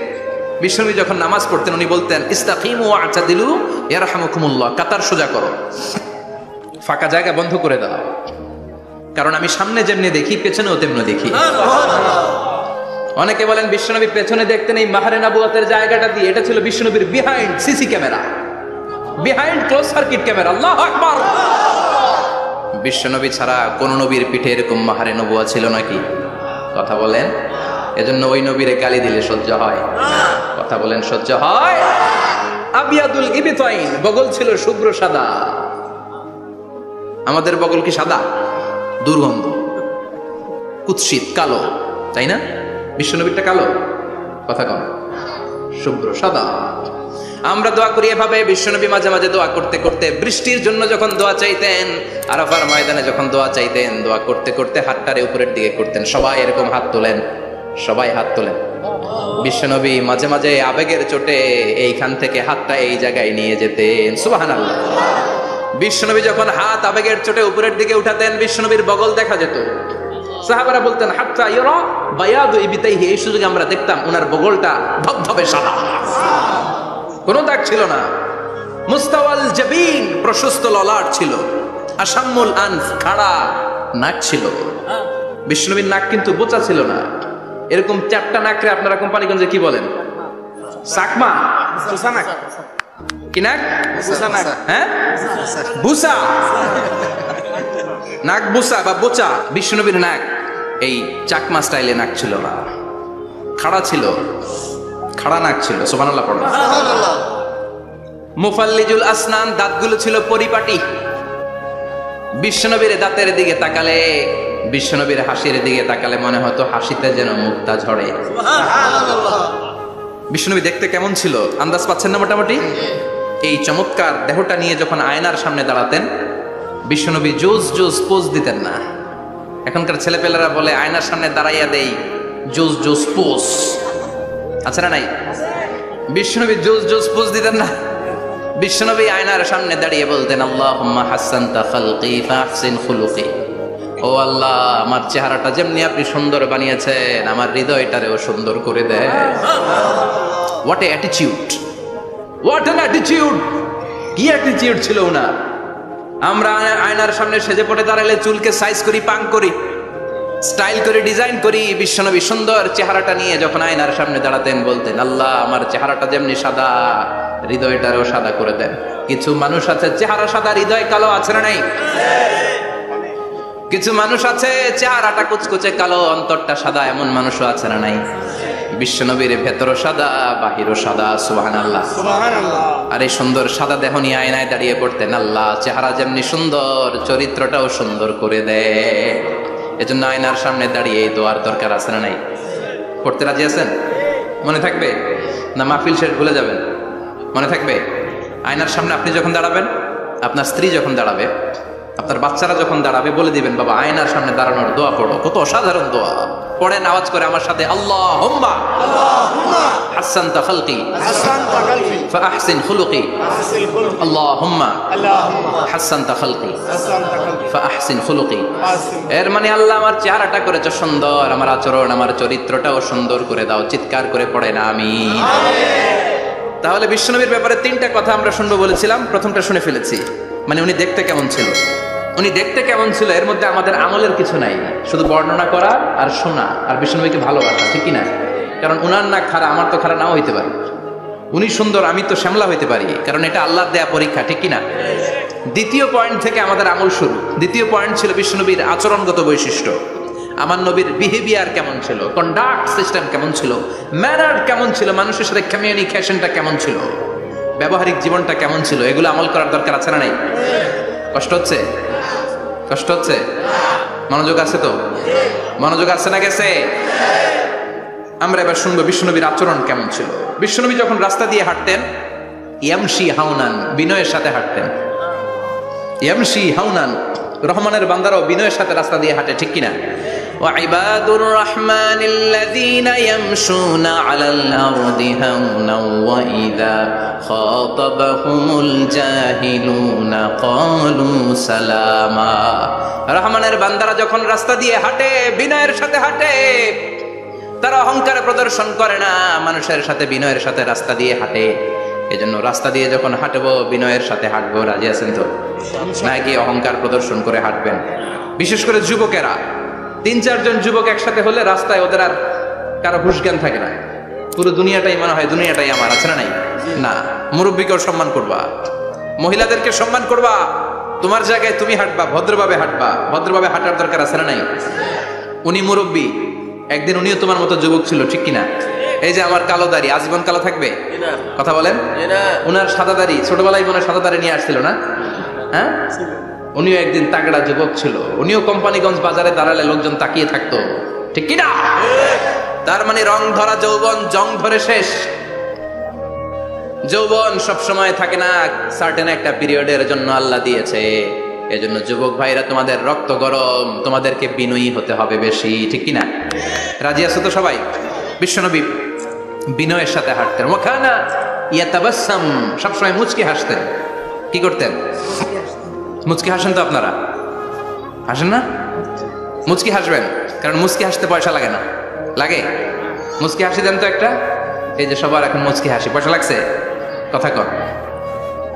বিশ্বনবী যখন নামাজ পড়তেন উনি বলতেন, ইস্তাকিমু ওয়া'তাদিলু ইয়ারহামুকুমুল্লাহ, কাতার সোজা করো, ফাঁকা জায়গা বন্ধ করে দাও, কারণ আমি সামনে যেমনি দেখি পেছনেও তেমনি দেখি। অনেকে বলেন বিশ্বনবী পেছনে দেখতেন এই মাহরে নবুওয়াতের জায়গাটা দিয়ে, এটা ছিল বিশ্বনবীর behind CC camera, behind close circuit camera. আল্লাহু আকবার। বিশ্বনবী ছাড়া কোন নবীর পিঠে এরকম মাহরে নবুওয়া ছিল নাকি? কথা বলেন। এজন্য ওই নবীরে গালি দিলে সহ্য হয়? কথা বলেন, সহ্য হয়? আবিয়াদুল ইবতাইন, বগল ছিল শুভ্র সাদা। আমাদের বগল কি সাদা? দুর্গন্ধ, কুৎসিত, কালো, তাই না? বিশ্বনবীরটা কালো? কথা কম, শুভ্র সাদা। আমরা দোয়া করি এভাবে। বিশ্বনবী মাঝে মাঝে দোয়া করতে করতে, বৃষ্টির জন্য যখন দোয়া চাইতেন, আরাফার ময়দানে যখন দোয়া চাইতেন, দোয়া করতে করতে হাতটারে উপরের দিকে করতেন। সবাই এরকম হাত তোলেন, সবাই হাত তোলেন। বিশ্বনবী মাঝে মাঝে আবেগের চোটে এইখান থেকে হাতটা এই জায়গায় নিয়ে যেতেন। সুবহানাল্লাহ। বিশ্বনবী যখন হাত আবেগের চোটে উপরের দিকে উঠাতেন, বিশ্বনবীর বগল দেখা যেত। সাহাবারা বলতেন, হাত্তা ইরা বায়াদু ইবতাইহি, এই সুযোগে আমরা দেখতাম ওনার বগলটা ধবধবে সাদা, কোনো দাগ ছিল না। মুস্তাওয়াল জাবিন, প্রশস্ত ললাট ছিল। আসাম্মুল আনফ, খাড়া নাক ছিল। বিশ্বনবীর নাক কিন্তু বোচা ছিল না, এরকম চারটা নাক রে আপনারা কোম্পানিগঞ্জে কি বলেন? সাকমা, কি নাক? হ্যাঁ, বুসা, নাক বুসা বা বোচা। বিশ্বনবীর নাক এই চাকমা স্টাইলে নাক ছিল না, খাড়া ছিল, খাড়া নাক ছিল। সুবহানাল্লাহ পড়ো। মুফাল্লিজুল আসনান, দাঁতগুলো ছিল পরিপাটি। বিশ্বনবীর দাঁতের দিকে তাকালে, বিশ্বনবীর হাসির দিকে তাকালে মনে হতো হাসিতে যেন মুক্তা ঝরে। বিশ্বনবী দেখতে কেমন ছিল আন্দাজ পাচ্ছেন না মোটামুটি? এই চমৎকার দেহটা নিয়ে যখন আয়নার সামনে দাঁড়াতেন, বিশ্বনবী জোস জোস পোজ দিতেন না। এখনকার ছেলেপেলেরা বলে আয়নার সামনে দাঁড়াইয়া দেই জোস জোস পোজ, আছে না নাই? বিশ্বনবী জোস জোস পোজ দিতেন না। বিশ্বনবী আয়নার সামনে দাঁড়িয়ে বলতেন, আল্লাহুম্মা হাসানতা খালকি ফাহসিন খুলুকি, ও আল্লাহ, আমার চেহারাটা যেমনি আপনি সুন্দর বানিয়েছেন, আমার হৃদয়টারেও সুন্দর করে দেন। What a attitude, what an attitude! কি অ্যাটিটিউড ছিল ওনার! আমরা আয়নার সামনে সেজে পড়ে দাঁড়ালে চুলকে সাইজ করি, পাং করি, স্টাইল করে, ডিজাইন করি। বিশ্বনবী সুন্দর চেহারাটা নিয়ে যখন আয়নার সামনে দাঁড়াতেন বলতেন, আল্লাহ, আমার চেহারাটা যেমনি সাদা, হৃদয়টারও সাদা করে দেন। কিছু মানুষ আছে চেহারা সাদা, হৃদয় কালো, আছে না নাই? কিছু মানুষ আছে চেহারাটা কুচকুচে কালো, অন্তরটা সাদা, এমন মানুষও আছে না নাই? বিশ্বনবীর ভেতরও সাদা, বাহিরও সাদা। সুবহানাল্লাহ, সুবহানাল্লাহ। আর এই সুন্দর সাদা দেহ নিয়ে আয়নায় দাঁড়িয়ে পড়তেন, আল্লাহ, চেহারা যেমনি সুন্দর, চরিত্রটাও সুন্দর করে দেয়। এজন্য আয়নার সামনে দাঁড়িয়ে এই দোয়ার দরকার আছে না নাই? পড়তে রাজি আছেন? মনে থাকবে না মাহফিল শেষ ভুলে যাবেন? মনে থাকবে? আয়নার সামনে আপনি যখন দাঁড়াবেন, আপনার স্ত্রী যখন দাঁড়াবে, আপনার বাচ্চারা যখন দাঁড়াবে, বলে দিবেন বাবা আয়নার সামনে দাঁড়ানোর দোয়া পড়ো। কত অসাধারণ দোয়া! পড়েন আওয়াজ করে আমার সাথে, আল্লাহুম্মা হাসানতা খালকি ফাআহসিন খুলুকি, আল্লাহুম্মা হাসানতা খালকি ফাআহসিন খুলুকি। এর মানে আল্লাহ আমার চেহারাটা করেছো সুন্দর, আমার আচরণ, আমার চরিত্রটাও সুন্দর করে দাও। চিৎকার করে পড়েন আমিন। তাহলে বিশ্বনবীর ব্যাপারে 3টা কথা আমরা শুনবো বলেছিলাম, প্রথমটা শুনে ফেলেছি। মানে উনি দেখতে কেমন ছিল, উনি দেখতে কেমন ছিল, এর মধ্যে আমাদের আমলের কিছু নাই, শুধু বর্ণনা করা আর শোনা আর বিশ্বনবীকে ভালোবাসা, ঠিক কিনা? কারণ উনার না খারা, আমার তো খারা নাও হইতে পারে। উনি সুন্দর, আমি তো শ্যামলা হইতে পারি, কারণ এটা আল্লাহর দেয়া পরীক্ষা, ঠিক কিনা? দ্বিতীয় পয়েন্ট থেকে আমাদের আমল শুরু। দ্বিতীয় পয়েন্ট ছিল বিশ্বনবীর আচরণগত বৈশিষ্ট্য। আমার নবীর বিহেভিয়ার কেমন ছিল, কন্ডাক্ট সিস্টেম কেমন ছিল, ম্যানার কেমন ছিল, মানুষের সাথে কমিউনিকেশনটা কেমন ছিল, ব্যবহারিক জীবনটা কেমন ছিল, এগুলো আমল করার দরকার আছে না নাই? কষ্ট হচ্ছে? কষ্ট হচ্ছে? মনোযোগ আছে তো? মনোযোগ আছে না গেছে? আমরা এবার শুনবো বিশ্বনবীর আচরণ কেমন ছিল। বিশ্বনবী যখন রাস্তা দিয়ে হাঁটতেন, ইয়ামশি হাউনান, বিনয়ের সাথে হাঁটতেন। ইয়ামশি হাউনান, রহমানের বান্দারাও বিনয়ের সাথে রাস্তা দিয়ে হাঁটে, ঠিক কিনা? وعباد الرحمن الذين يمشون على الأرض هونا وإذا خاطبهم الجاهلون قالوا سلاما। রহমানের বান্দারা যখন রাস্তা দিয়ে হাঁটে, বিনয়ের সাথে হাঁটে, তারা অহংকার প্রদর্শন করে না, মানুষের সাথে বিনয়ের সাথে রাস্তা দিয়ে হাঁটে। এজন্য রাস্তা দিয়ে যখন হাঁটবো, বিনয়ের সাথে হাঁটবো। রাজি আছেন তো? নাকি অহংকার প্রদর্শন করে হাঁটবেন? বিশেষ করে যুবকেরা, 3-4 জন যুবক একসাথে হলে রাস্তায় ওদের আর কারো হুঁশ জ্ঞান থাকে না, পুরো দুনিয়াটাই মনে হয় দুনিয়াটাই আমার, আছে না নাই? না, মুরব্বীকেও সম্মান করবা, মহিলাদেরকে সম্মান করবা, তোমার জায়গায় তুমি হাঁটবা, ভদ্রভাবে হাঁটবা। ভদ্রভাবে হাঁটার দরকার আছে না নাই? উনি মুরব্বী, একদিন উনিও তোমার মতো যুবক ছিল, ঠিক কিনা? এই যে আমার কালো দাড়ি, আজীবন কালো থাকবে? কথা বলেন। উনার সাদা দাড়ি, ছোটবেলায় মনে সাদা দাড়ি নিয়ে আসছিল না? হ্যাঁ, উনিও একদিন তাগড়া যুবক ছিল, উনিও কোম্পানিগঞ্জ বাজারে দাঁড়ালে লোকজন তাকিয়ে থাকতো, ঠিক কিনা? তার মানে রং ধরা যৌবন জং ধরে শেষ। যৌবন সব সময় থাকে না, সার্টেন একটা পিরিয়ডের জন্য আল্লাহ দিয়েছে। এজন্য যুবক ভাইরা, তোমাদের রক্ত গরম, তোমাদেরকে বিনয়ী হতে হবে বেশি, ঠিক কিনা? রাজি আছো তো সবাই? বিশ্বনবী বিনয়ের সাথে হাঁটতেন। ওয়াকানা ইয়াতাবাসসাম, সবসময় মুচকি হাসতেন। কি করতেন? মুচকি হাসেন তো আপনারা? হাসেন না? মুচকি হাসবেন, কারণ মুচকি হাসতে পয়সা লাগে না। লাগে? মুচকি হাসি দেন তো একটা। এই যে সবার এখন মুচকি হাসি, পয়সা লাগছে? কথা কর।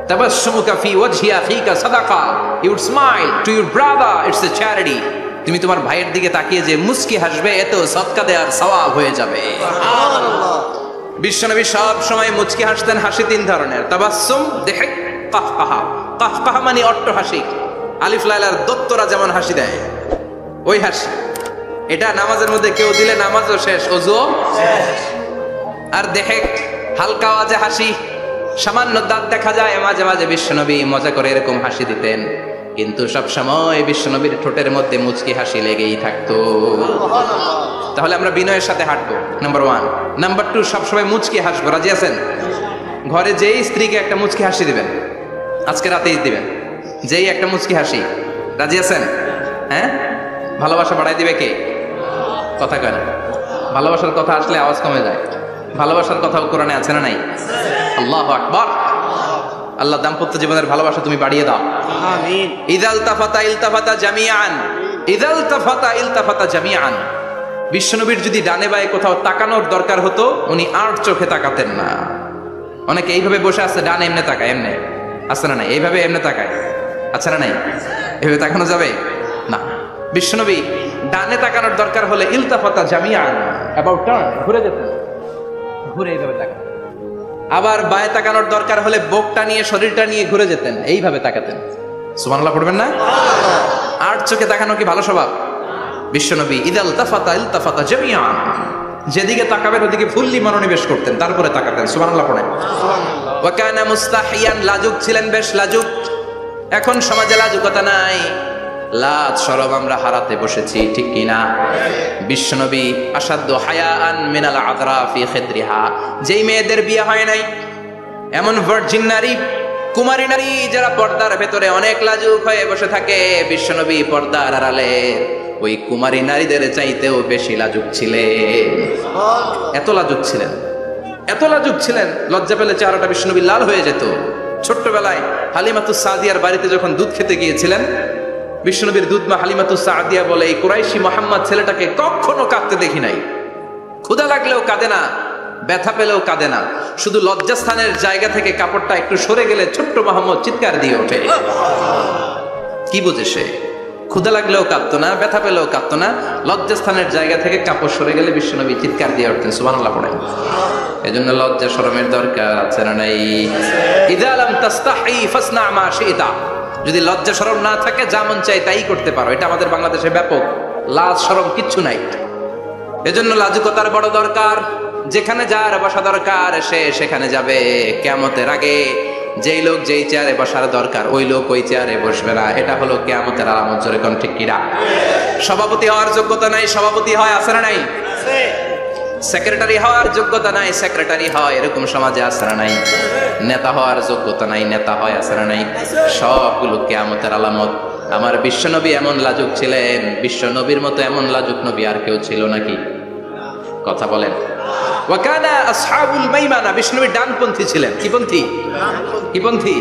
তাবাসসুমুকা ফি ওয়াজহি আখিকা সাদাকা, you would smile to your brother, it's a charity. তুমি তোমার ভাইয়ের দিকে তাকিয়ে যে মুচকি হাসবে, এতেও সদকা দেওয়ার সওয়াব হয়ে যাবে। সুবহানাল্লাহ। বিশ্বনবী সব সময় মুচকি হাসতেন। হাসি 3 ধরনের, তাবাসসুম, দিহক, কাহকাহা। কাহকাহা মানে অট্ট হাসি, আলিফ লাইলার দত্তরা যেমন হাসি দেয়, ওই হাসি। এটা নামাজের মধ্যে কেউ দিলে নামাজও শেষ, ওযুও শেষ। আর দিহক, হালকা আওয়াজে হাসি, সামান্য দাঁত দেখা যায় মাঝে মাঝে। বিশ্বনবী মজা করে এরকম হাসি দিতেন, কিন্তু সব সময় বিশ্বনবীর ঠোঁটের মধ্যে মুচকি হাসি লেগেই থাকতো। তাহলে আমরা বিনয়ের সাথে হাঁটবো, নাম্বার 1। নাম্বার 2, সবসময় মুচকি হাসবো। রাজি আছেন? ঘরে যেই স্ত্রীকে একটা মুচকি হাসি দিবেন, আজকে রাতেই দিবেন, যেই একটা মুচকি হাসি। রাজি আছেন? হ্যাঁ, ভালোবাসা বাড়াই দিবে কে? কথা কয় না। ভালোবাসার কথা আসলে আওয়াজ কমে যায়। ভালোবাসার কথাও কোরআনে আছে না নাই? আল্লাহু আকবার। আল্লাহ দাম্পত্য জীবনের ভালোবাসা তুমি বাড়িয়ে দাও, আমিন। ইযাল তাফাতা ইলতাফাতা জামিআন, ইযাল তাফাতা ইলতাফাতা জামিআন। বিশ্বনবীর যদি ডানে বায়ে কোথাও তাকানোর দরকার হতো, উনি আর চোখে তাকাতেন না। অনেকে এইভাবে বসে আছে, ডানে এমনে তাকায়, এমনে আছে না নাই? এইভাবে এমনে তাকায়, আছে না নাই? এইভাবে তাকানো যাবে না। বিশ্বনবী ডানে তাকানোর দরকার হলে ইলতাফাতা জামিআন, অ্যাবাউট টার্ন, ঘুরে যেতেন, ঘুরে এইভাবে তাকাতেন। আবার বায়ে তাকানোর দরকার হলে বুকটা নিয়ে, শরীরটা নিয়ে ঘুরে যেতেন, এইভাবে তাকাতেন। সুবহানাল্লাহ পড়বেন না? আর চোখে তাকানো কি ভালো স্বভাব? বিশ্বনবী ইদাল তাফাতা ইলতাফাতা জামিআন, যেদিকে তাকাবেন ওদিকে ফুল্লি মনোনিবেশ করতেন, তারপরে তাকাতেন। সুবহানাল্লাহ পড়েন। ওয়া কানা মুস্তাহিয়ান, লাজুক ছিলেন, বেশ লাজুক। এখন সমাজে লাজুকতা নাই, লাজ শরম আমরা হারাতে বসেছি, ঠিক কিনা? বিশ্বনবী আসাদ্দু হায়াআন মিনাল আযরা ফি খিদরিহা, যেই মেয়েদের বিয়ে হয় নাই, এমন ভার্জিন নারী কুমারী নারী যারা পর্দার ভেতরে অনেক লাজুক হয়ে বসে থাকে, বিশ্বনবী পর্দার আড়ালে ওই কুমারী নারীদের চাইতেও বেশি লাজুক ছিলেন। এত লাজুক ছিলেন, এত লাজুক ছিলেন, লজ্জা পেলে চেহারাটা বিশ্বনবী লাল হয়ে যেত। ছোট্টবেলায় হালিমাতুস সাদিয়ার বাড়িতে যখন দুধ খেতে গিয়েছিলেন, বিশ্বনবীর দুধ মা হালিমাতুস সাদিয়া বলে, এই কুরাইশি মোহাম্মদ ছেলেটাকে কখনো কাঁদতে দেখি নাই। ক্ষুধা লাগলেও কাঁদে না, ব্যথা পেলেও কাঁদে না, শুধু লজ্জাস্থানের জায়গা থেকে কাপড়টা একটু সরে গেলে ছোট্ট মোহাম্মদ চিৎকার দিয়ে ওঠে। কি বোঝে সে? ক্ষুধা লাগলেও কাঁদতো না, ব্যথা পেলেও কাঁদতো না, লজ্জাস্থানের জায়গা থেকে কাপড় সরে গেলে বিশ্বনবী চিৎকার দিয়ে উঠতেন। সুবহানাল্লাহ পড়েন। এজন্য লজ্জা শরমের দরকার আছে না নাই? ইযা লাম তাস্তাহি ফাসনা মা শিতা। যদি লজ্জা শরম না থাকে, যা মন চায় তাই করতে পারো। এটা আমাদের বাংলাদেশে ব্যাপক। লাজ শরম কিচ্ছু নাই। এজন্য লাজুকতার বড় দরকার। যেখানে যার বসা দরকার সে সেখানে যাবে। কিয়ামতের আগে যেই লোক যেই চেয়ারে বসার দরকার ওই লোক ওই চেয়ারে বসবে না। এটা হলো কিয়ামতের আলামত। জোরে কোন ঠিক কিনা? সভাপতি হওয়ার যোগ্যতা নাই, সভাপতি হয়, আছে না নাই? সেক্রেটারি হওয়ার যোগ্যতা নাই, সেক্রেটারি হয়, এরকম সমাজে আছে না নাই? নেতা হওয়ার যোগ্যতা নাই, নেতা হয়, আছে না নাই? সবগুলো কিয়ামতের আলামত। আমার বিশ্বনবী এমন লাজুক ছিলেন, বিশ্বনবীর মতো এমন লাজুক নবী আর কেউ ছিল নাকি? কথা বলেন। ওয়াকানা আসহাবুল মাইমানা, বিশ্বনবী ডানপন্থী ছিলেন। কি পন্থী? কি পন্থী?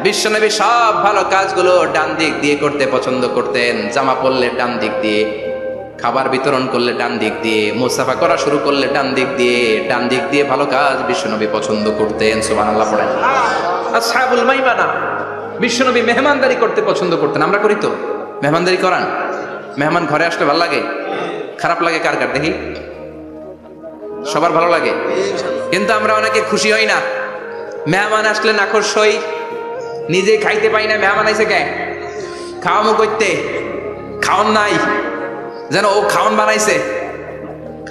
বিশ্বনবী সব ভালো কাজগুলো ডান দিক দিয়ে করতে পছন্দ করতেন। জামা পরলে ডান দিক দিয়ে, খাবার বিতরণ করলে ডান দিক দিয়ে, মুসাফা করা শুরু করলে ডান দিক দিয়ে, ডান দিক দিয়ে ভালো কাজ বিশ্বনবী পছন্দ করতেন। সুবহানাল্লাহ পড়েন। আসহাবুল মাইমানা, বিশ্বনবী মেহমানদারি করতে পছন্দ করতেন। আমরা করি তো? মেহমানদারি করান? মেহমান ঘরে আসলে ভালো লাগে? খারাপ লাগে কার কার দেখি? সবার ভালো লাগে, কিন্তু আমরা অনেকে খুশি হই না। মেহমান আসলে নাখোশ হই, নিজে খাইতে পাই না। মেহমান আইছে কে? খাওয়ামো করতে, খাওয়ান নাই, যেন ও খাওয়ান বানাইছে।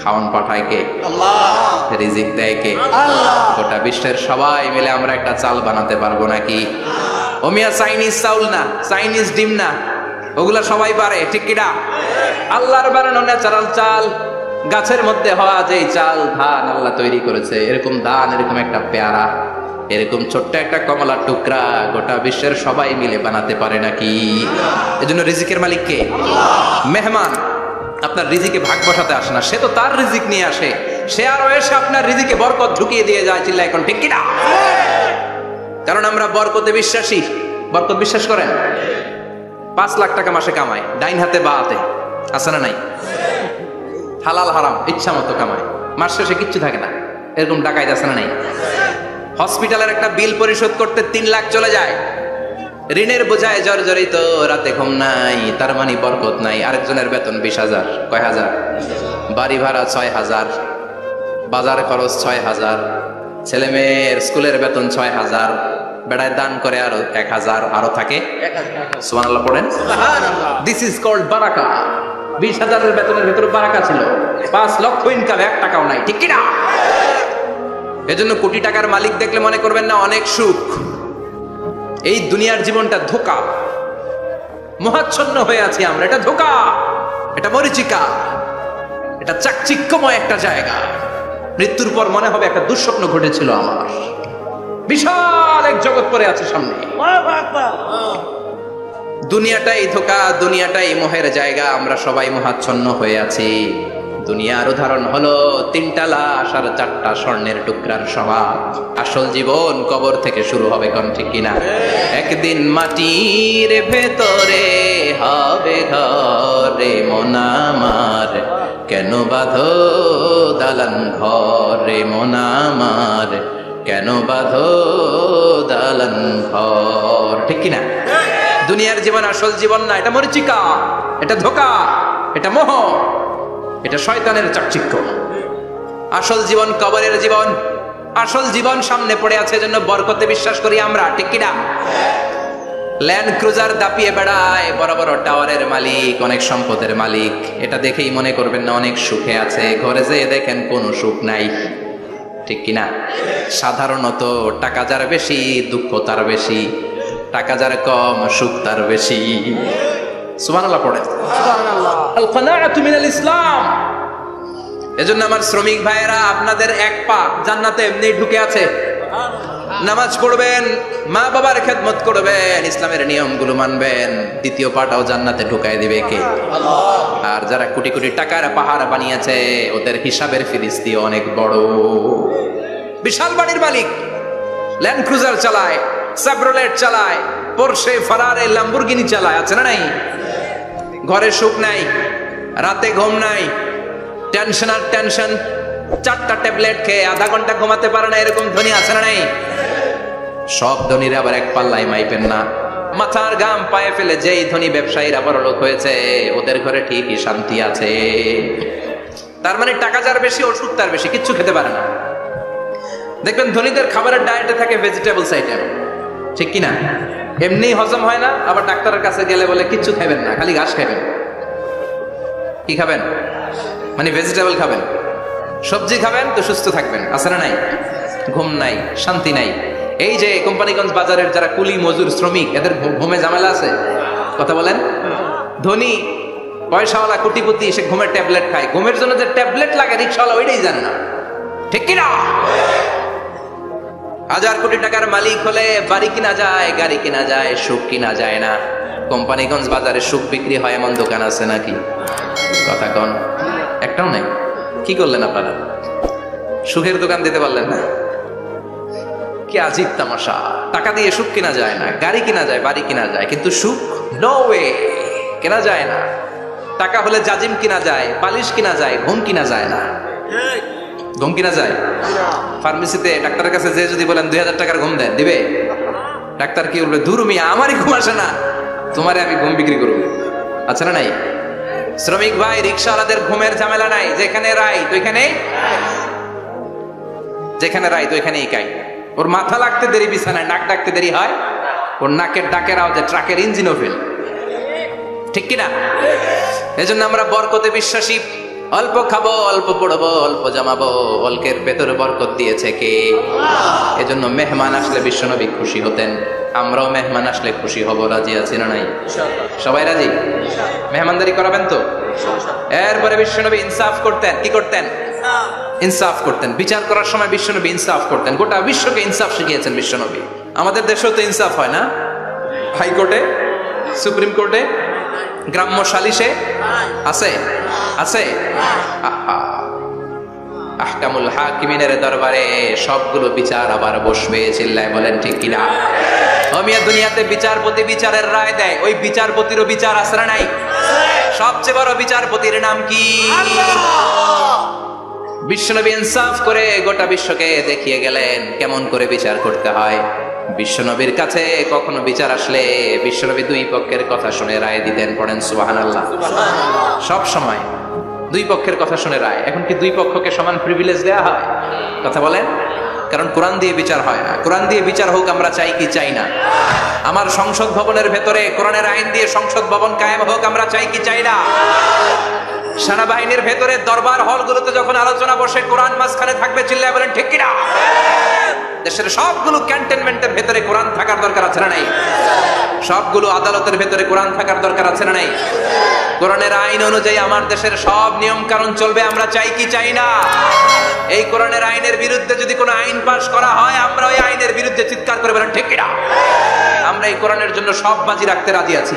খাওয়ান পাঠায় কে? আল্লাহ। রিজিক দেয় কে? আল্লাহ। গোটা বিশ্বের সবাই মিলে আমরা একটা চাল বানাতে পারবো নাকি? ও মিয়া চাইনিজ চাউল না, চাইনিজ ডিম না, ওগুলা সবাই পারে, ঠিক কিনা? আল্লাহর বানানো ন্যাচারাল চাল, গাছের মধ্যে হওয়া যে চাল, ধান আল্লাহ তৈরি করেছে, এরকম ধান, এরকম একটা পেয়ারা, এরকম ছোট্ট একটা কমলার টুকরা গোটা বিশ্বের সবাই মিলে বানাতে পারে নাকি? এজন্য রিজিকের মালিক কে? মেহমান আপনার রিজিকে ভাগ বসাতে আসে না, সে তো তার রিজিক নিয়ে আসে। সে আরো এসে আপনার রিজিকে বরকত ঢুকিয়ে দিয়ে যায়। চিল্লা এখন ঠিক কিনা? কারণ আমরা বরকতে বিশ্বাসী। বরকত বিশ্বাস করেন? 5 লাখ টাকা মাসে কামায়, ডাইন হাতে বা হাতে, আছে না নাই? হালাল হারাম ইচ্ছা মতো কামায়, মাস শেষে কিচ্ছু থাকে না, এরকম ডাকাইত আছে না নাই? হসপিটালের একটা বিল পরিশোধ করতে 3 লাখ চলে যায়, ঋণের বোঝায় জর্জরিত, রাতে ঘুম নাই, তার মানে বরকত নাই। আরেকজনের বেতন 20,000, কয় হাজার? বাড়ি ভাড়া 6,000, বাজার খরচ 6,000, ছেলে মেয়ের স্কুলের বেতন 6,000, বেড়ায় দান করে আরো 1,000, আরো থাকে। সুবহানাল্লাহ পড়েন। দিস ইজ কল্ড বারাকা। 20,000 বেতনের ভেতরে বারাকা ছিল। 5 লক্ষ ইনকাম, 1 টাকাও নাই, ঠিক কিনা? এজন্য কোটি টাকার মালিক দেখলে মনে করবেন না অনেক সুখ। এই দুনিয়ার জীবনটা ধোঁকা, মোহাচ্ছন্ন হয়ে আছি আমরা। এটা ধোঁকা, এটা মরিচিকা, এটা চাকচিক্যময় একটা জায়গা। মৃত্যুর পর মনে হবে একটা দুঃস্বপ্ন ঘটেছিল আমার। বিশাল এক জগৎ পড়ে আছে সামনে। দুনিয়াটাই ধোঁকা, দুনিয়াটাই মোহের জায়গা। আমরা সবাই মোহাচ্ছন্ন হয়ে আছি। দুনিয়ার উদাহরণ হলো 3টা লাশ আর 4টা স্বর্ণের টুকরার স্বভাব। আসল জীবন কবর থেকে শুরু হবে, কোন ঠিক কিনা? একদিন মাটির ভেতরে হবে ঘরে মন আমার, কেন বাঁধো দালান ঘরে মন আমার, কেন বাঁধো দালান ঘর, ঠিক কিনা? দুনিয়ার জীবন আসল জীবন না, এটা মরিচিকা, এটা ধোঁকা, এটা মোহ, এটা শয়তানের চাকচিক্য। আসল জীবন কবরের জীবন। আসল জীবন সামনে পড়ে আছে, জন্য বরকতে বিশ্বাস করি আমরা, ঠিক কিনা? ল্যান্ড ক্রুজার দাপিয়ে বেড়ায়, বড় বড় টাওয়ারের মালিক, অনেক সম্পদের মালিক। এটা দেখেই মনে করবেন না অনেক সুখে আছে, ঘরে যেয়ে দেখেন কোনো সুখ নাই, ঠিক কিনা? সাধারণত টাকা যার বেশি দুঃখ তার বেশি, টাকা যার কম সুখ তার বেশি। সুবহানাল্লাহ পড়ে। আল কানাআতু মিনাল ইসলাম। এজন্য আমার শ্রমিক ভাইয়েরা, আপনাদের এক পা জান্নাতে এমনি ঢুকে আছে। নামাজ পড়বেন, মা বাবার খেদমত করবেন, ইসলামের নিয়মগুলো মানবেন, দ্বিতীয় পাটাও জান্নাতে ঢুকাই দিবে কে? আর যারা কোটি কোটি টাকার পাহাড় বানিয়েছে ওদের হিসাবের ফিরিস্তি অনেক বড়। বিশাল বাড়ির মালিক, ল্যান্ড ক্রুজার চালায়, সাবরোলেট চালায়, পোরশে, ফারারে, ল্যাম্বরগিনি চালায়, আছে না নাই? ঘরে সুখ নাই, রাতে ঘুম নাই, টেনশন আর টেনশন, 4টা ট্যাবলেট খেয়ে আধা ঘন্টা ঘুমাতে পারে না, এরকম ধনী আছে না নাই? সব ধনীরা আবার এক পাল্লায় মাইপেন না। মাথার ঘাম পায়ে ফেলে যেই ধনী ব্যবসায়ীরা বড়লোক হয়েছে ওদের ঘরে ঠিকই শান্তি আছে। তার মানে টাকা যার বেশি ওষুধ তার বেশি, কিচ্ছু খেতে পারে না। দেখবেন ধনীদের খাবারের ডায়েটে থাকে ভেজিটেবলস আইটেম, ঠিক কিনা? এমনি হজম হয় না, আবার ডাক্তারের কাছে গেলে বলে কিচ্ছু খাবেন না, খালি ঘাস খাবেন। কি খাবেন? মানে ভেজিটেবল খাবেন, সবজি খাবেন তো সুস্থ থাকবেন, আছে না নাই? ঘুম নাই, শান্তি নাই। এই যে কোম্পানিগঞ্জ বাজারের যারা কুলি মজুর শ্রমিক, এদের ঘুমে ঝামেলা আছে? কথা বলেন। ধনী পয়সাওয়ালা কোটিপতি সে ঘুমের ট্যাবলেট খায়, ঘুমের জন্য যে ট্যাবলেট লাগে রিক্সাওয়ালা ওইটাই জানে না, ঠিক কিনা? 1000 কোটি টাকার মালিক হলে বাড়ি কিনা যায়, গাড়ি কিনা যায়, সুখ কিনা যায় না। কোম্পানিগঞ্জ বাজারে সুখ বিক্রি হয় এমন দোকান আছে নাকি? কথা কন, একটাও নাই। কি করলেন আপনারা? সুখের দোকান দিতে পারলেন না? কি আজীব তামাশা! টাকা দিয়ে সুখ কিনা যায় না, গাড়ি কিনা যায়, বাড়ি কিনা যায়, কিন্তু সুখ নো ওয়ে, কেনা যায় না। টাকা হলে জাজিম কিনা যায়, পালিশ কিনা যায়, ঘুম কিনা যায় না। ঘুম কিনা যায়? ফার্মেসিতে ডাক্তারের কাছে যে যদি বলেন 2000 টাকার ঘুম দেন, দিবে? ডাক্তার কি বলবে? দূর মিয়া, আমারই ঘুম আসে না, তোমারে আমি ঘুম বিক্রি করবো, আছে না নাই? শ্রমিক ভাই, রিক্সাওয়ালাদের ঘুমের ঝামেলা নাই, যেখানে রাই তো এখানে, যেখানে রাই তো এখানেই কাই। ওর মাথা লাগতে দেরি বিছানায়, নাক ডাকতে দেরি হয়, ওর নাকের ডাকের আওয়াজে ট্রাকের ইঞ্জিনও ফেল, ঠিক কিনা? এজন্য আমরা বরকতে বিশ্বাসী। অল্প খাবো, অল্প পড়বো, অল্প জামাবো, অল্পের ভেতরে বরকত দিয়েছে কে? এজন্য মেহমান আসলে বিশ্বনবী খুশি হতেন, আমরাও মেহমান আসলে খুশি হব। রাজি আছি না নাই? সবাই রাজি? মেহমানদারি করাবেন তো? এরপরে বিশ্বনবী ইনসাফ করতেন। কি করতেন? ইনসাফ করতেন। বিচার করার সময় বিশ্বনবী ইনসাফ করতেন। গোটা বিশ্বকে ইনসাফ শিখিয়েছেন বিশ্বনবী। আমাদের দেশেও তো ইনসাফ হয় না? হাইকোর্টে, সুপ্রিম কোর্টে, গ্রাম্য সালিশে আছে, আছে। আহকামুল হাকিমিনের দরবারে সবগুলো বিচার আবার বসবে। চিল্লায় বলেন ঠিক কিনা? মিয়া, দুনিয়াতে বিচারপতি বিচারের রায় দেয়, ওই বিচারপতিরও বিচার আছে না নাই? সবচেয়ে বড় বিচারপতির নাম কি? বিশ্বনবী ইনসাফ করে গোটা বিশ্বকে দেখিয়ে গেলেন কেমন করে বিচার করতে হয়। বিশ্বনবীর কাছে কখনো বিচার আসলে বিশ্বনবী দুই পক্ষের কথা শুনে রায় দিতেন। পড়েন সুবহানাল্লাহ। সব সময় দুই পক্ষের কথা শুনে রায়। এখন কি দুই পক্ষকে সমান প্রিভিলেজ দেয়া হয়? কথা বলেন। কারণ কোরআন দিয়ে বিচার হয় না। কোরআন দিয়ে বিচার হোক আমরা চাই কি চাই না? আমার সংসদ ভবনের ভেতরে কোরআনের আইন দিয়ে সংসদ ভবন কায়েম হোক আমরা চাই কি চাই না? সেনাবাহিনীর ভেতরে দরবার হলগুলোতে যখন আলোচনা বসে কোরআন মাঝখানে থাকবে, চিল্লায় বলেন ঠিক কিনা? দেশের সবগুলো ক্যান্টনমেন্টের ভেতরে কোরআন থাকার দরকার আছে না নাই? সবগুলো আদালতের ভেতরে কোরআন থাকার দরকার আছে না নাই? কোরআনের আইন অনুযায়ী আমার দেশের সব নিয়ম কানুন চলবে আমরা চাই কি চাই না? এই কোরআনের আইনের বিরুদ্ধে যদি কোনো আইন পাশ করা হয় আমরা ওই আইনের বিরুদ্ধে চিৎকার করে বলেন ঠিক কিনা? আমরা এই কোরআনের জন্য সব বাজি রাখতে রাজি আছি,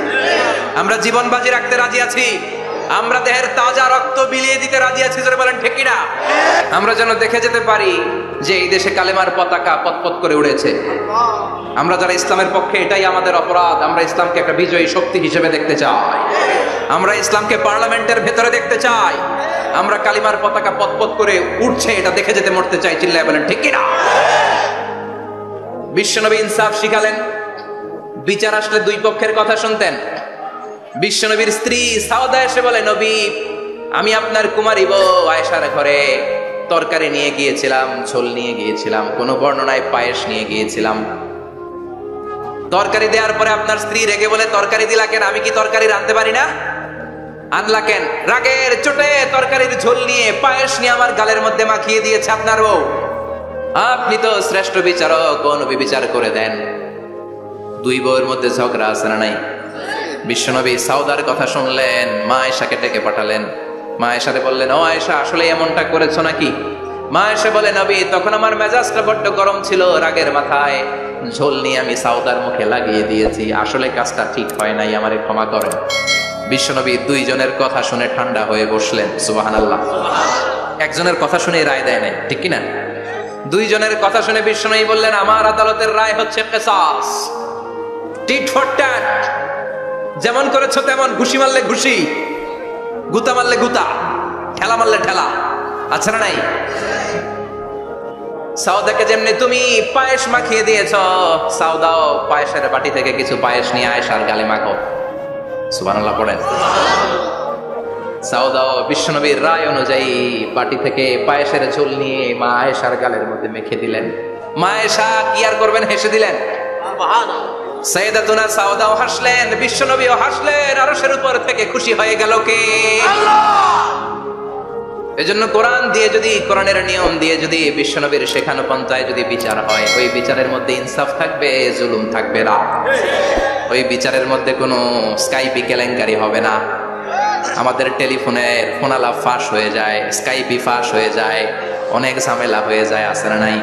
আমরা জীবন বাজি রাখতে রাজি আছি, আমরা দেহের তাজা রক্ত বিলিয়ে দিতে রাজি আছি, জোরে বলেন ঠিক কিনা? আমরা যেন দেখে যেতে পারি যে এই দেশে কালেমার পতাকা পতপত করে উড়েছে। আমরা যারা ইসলামের পক্ষে, এটাই আমাদের অপরাধ। আমরা ইসলামকে একটা বিজয়ী শক্তি হিসেবে দেখতে চাই, আমরা ইসলামকে পার্লামেন্টের ভেতরে দেখতে চাই, আমরা কালিমার পতাকা পতপত করে উঠছে এটা দেখে যেতে মরতে চাই। চিল্লায় বলেন ঠিক কিনা? বিশ্বনবী ইনসাফ শিখালেন। বিচার আসলে দুই পক্ষের কথা শুনতেন। বিশ্বনবীর স্ত্রী সাউদা এসে বলে, নবী, আমি আপনার কুমারী বউ আয়েশার ঘরে তরকারি নিয়ে গিয়েছিলাম, ঝোল নিয়ে গিয়েছিলাম, কোন বর্ণনায় পায়েস নিয়ে গিয়েছিলাম। তরকারি দেওয়ার পরে আপনার স্ত্রী রেগে বলে, তরকারি দিলা কেন? আমি কি তরকারি রাঁধতে পারি না? আনলা কেন? রাগের চোটে তরকারির ঝোল নিয়ে পায়েস নিয়ে আমার গালের মধ্যে মাখিয়ে দিয়েছে আপনার বউ। আপনি তো শ্রেষ্ঠ বিচারক, কোন বিচার করে দেন। দুই বউয়ের মধ্যে ঝগড়া আছে না নাই? বিশ্বনবী সাউদার কথা শুনলেন, মা আয়েশাকে ডেকে পাঠালেন। মা আয়েশারে বললেন, ও আয়েশা, আসলে এমনটা করেছো নাকি? মা এসে বলে, নবী তখন আমার মেজাজটা বড্ড গরম ছিল, রাগের মাথায় ঝোল নিয়ে আমি সাউদার মুখে লাগিয়ে দিয়েছি, আসলে কাজটা ঠিক হয় নাই, আমারে ক্ষমা করেন। বিশ্বনবী দুইজনের কথা শুনে ঠান্ডা হয়ে বসলেন। সুবহানাল্লাহ। একজনের কথা শুনে রায় দেয় নাই, ঠিক কিনা? দুইজনের কথা শুনে বিশ্বনবী বললেন, আমার আদালতের রায় হচ্ছে কিসাস, টিট ফর ট্যাট। যেমন করেছো তেমন, ঘুষি মারলে ঘুষি, গুতা মারলে গুতা, ঠেলা মারলে ঠেলা, আছে না নাই? সাউদাকে যেমনি তুমি পায়েস মাখিয়ে দিয়েছ, সাউদাও পায়েসের বাটি থেকে কিছু পায়েস নিয়ে আয়েশার গালে মাখো। সুবহানাল্লাহ পড়েন। সাউদাও বিশ্বনবীর রায় অনুযায়ী বাটি থেকে পায়েসের ঝোল নিয়ে মা আয়েশার গালের মধ্যে মেখে দিলেন। মা আয়েশা কি আর করবেন, হেসে দিলেন। সাইয়েদাতুনা সাউদাও হাসলেন, বিশ্বনবীও হাসলেন। আরশের উপর থেকে খুশি হয়ে গেল কে? আল্লাহ। এজন্য কোরআন দিয়ে যদি, কোরআনের নিয়ম দিয়ে যদি বিশ্বনবীর শেখানো পন্থায় যদি বিচার হয়, ওই বিচারের মধ্যে ইনসাফ থাকবে, জুলুম থাকবে না। ওই বিচারের মধ্যে কোনো স্কাইপি কেলেঙ্কারি হবে না। আমাদের টেলিফোনের ফোনালাপ ফাঁস হয়ে যায়, স্কাইপি ফাঁস হয়ে যায়, অনেক ঝামেলা হয়ে যায়, আছে না নাই?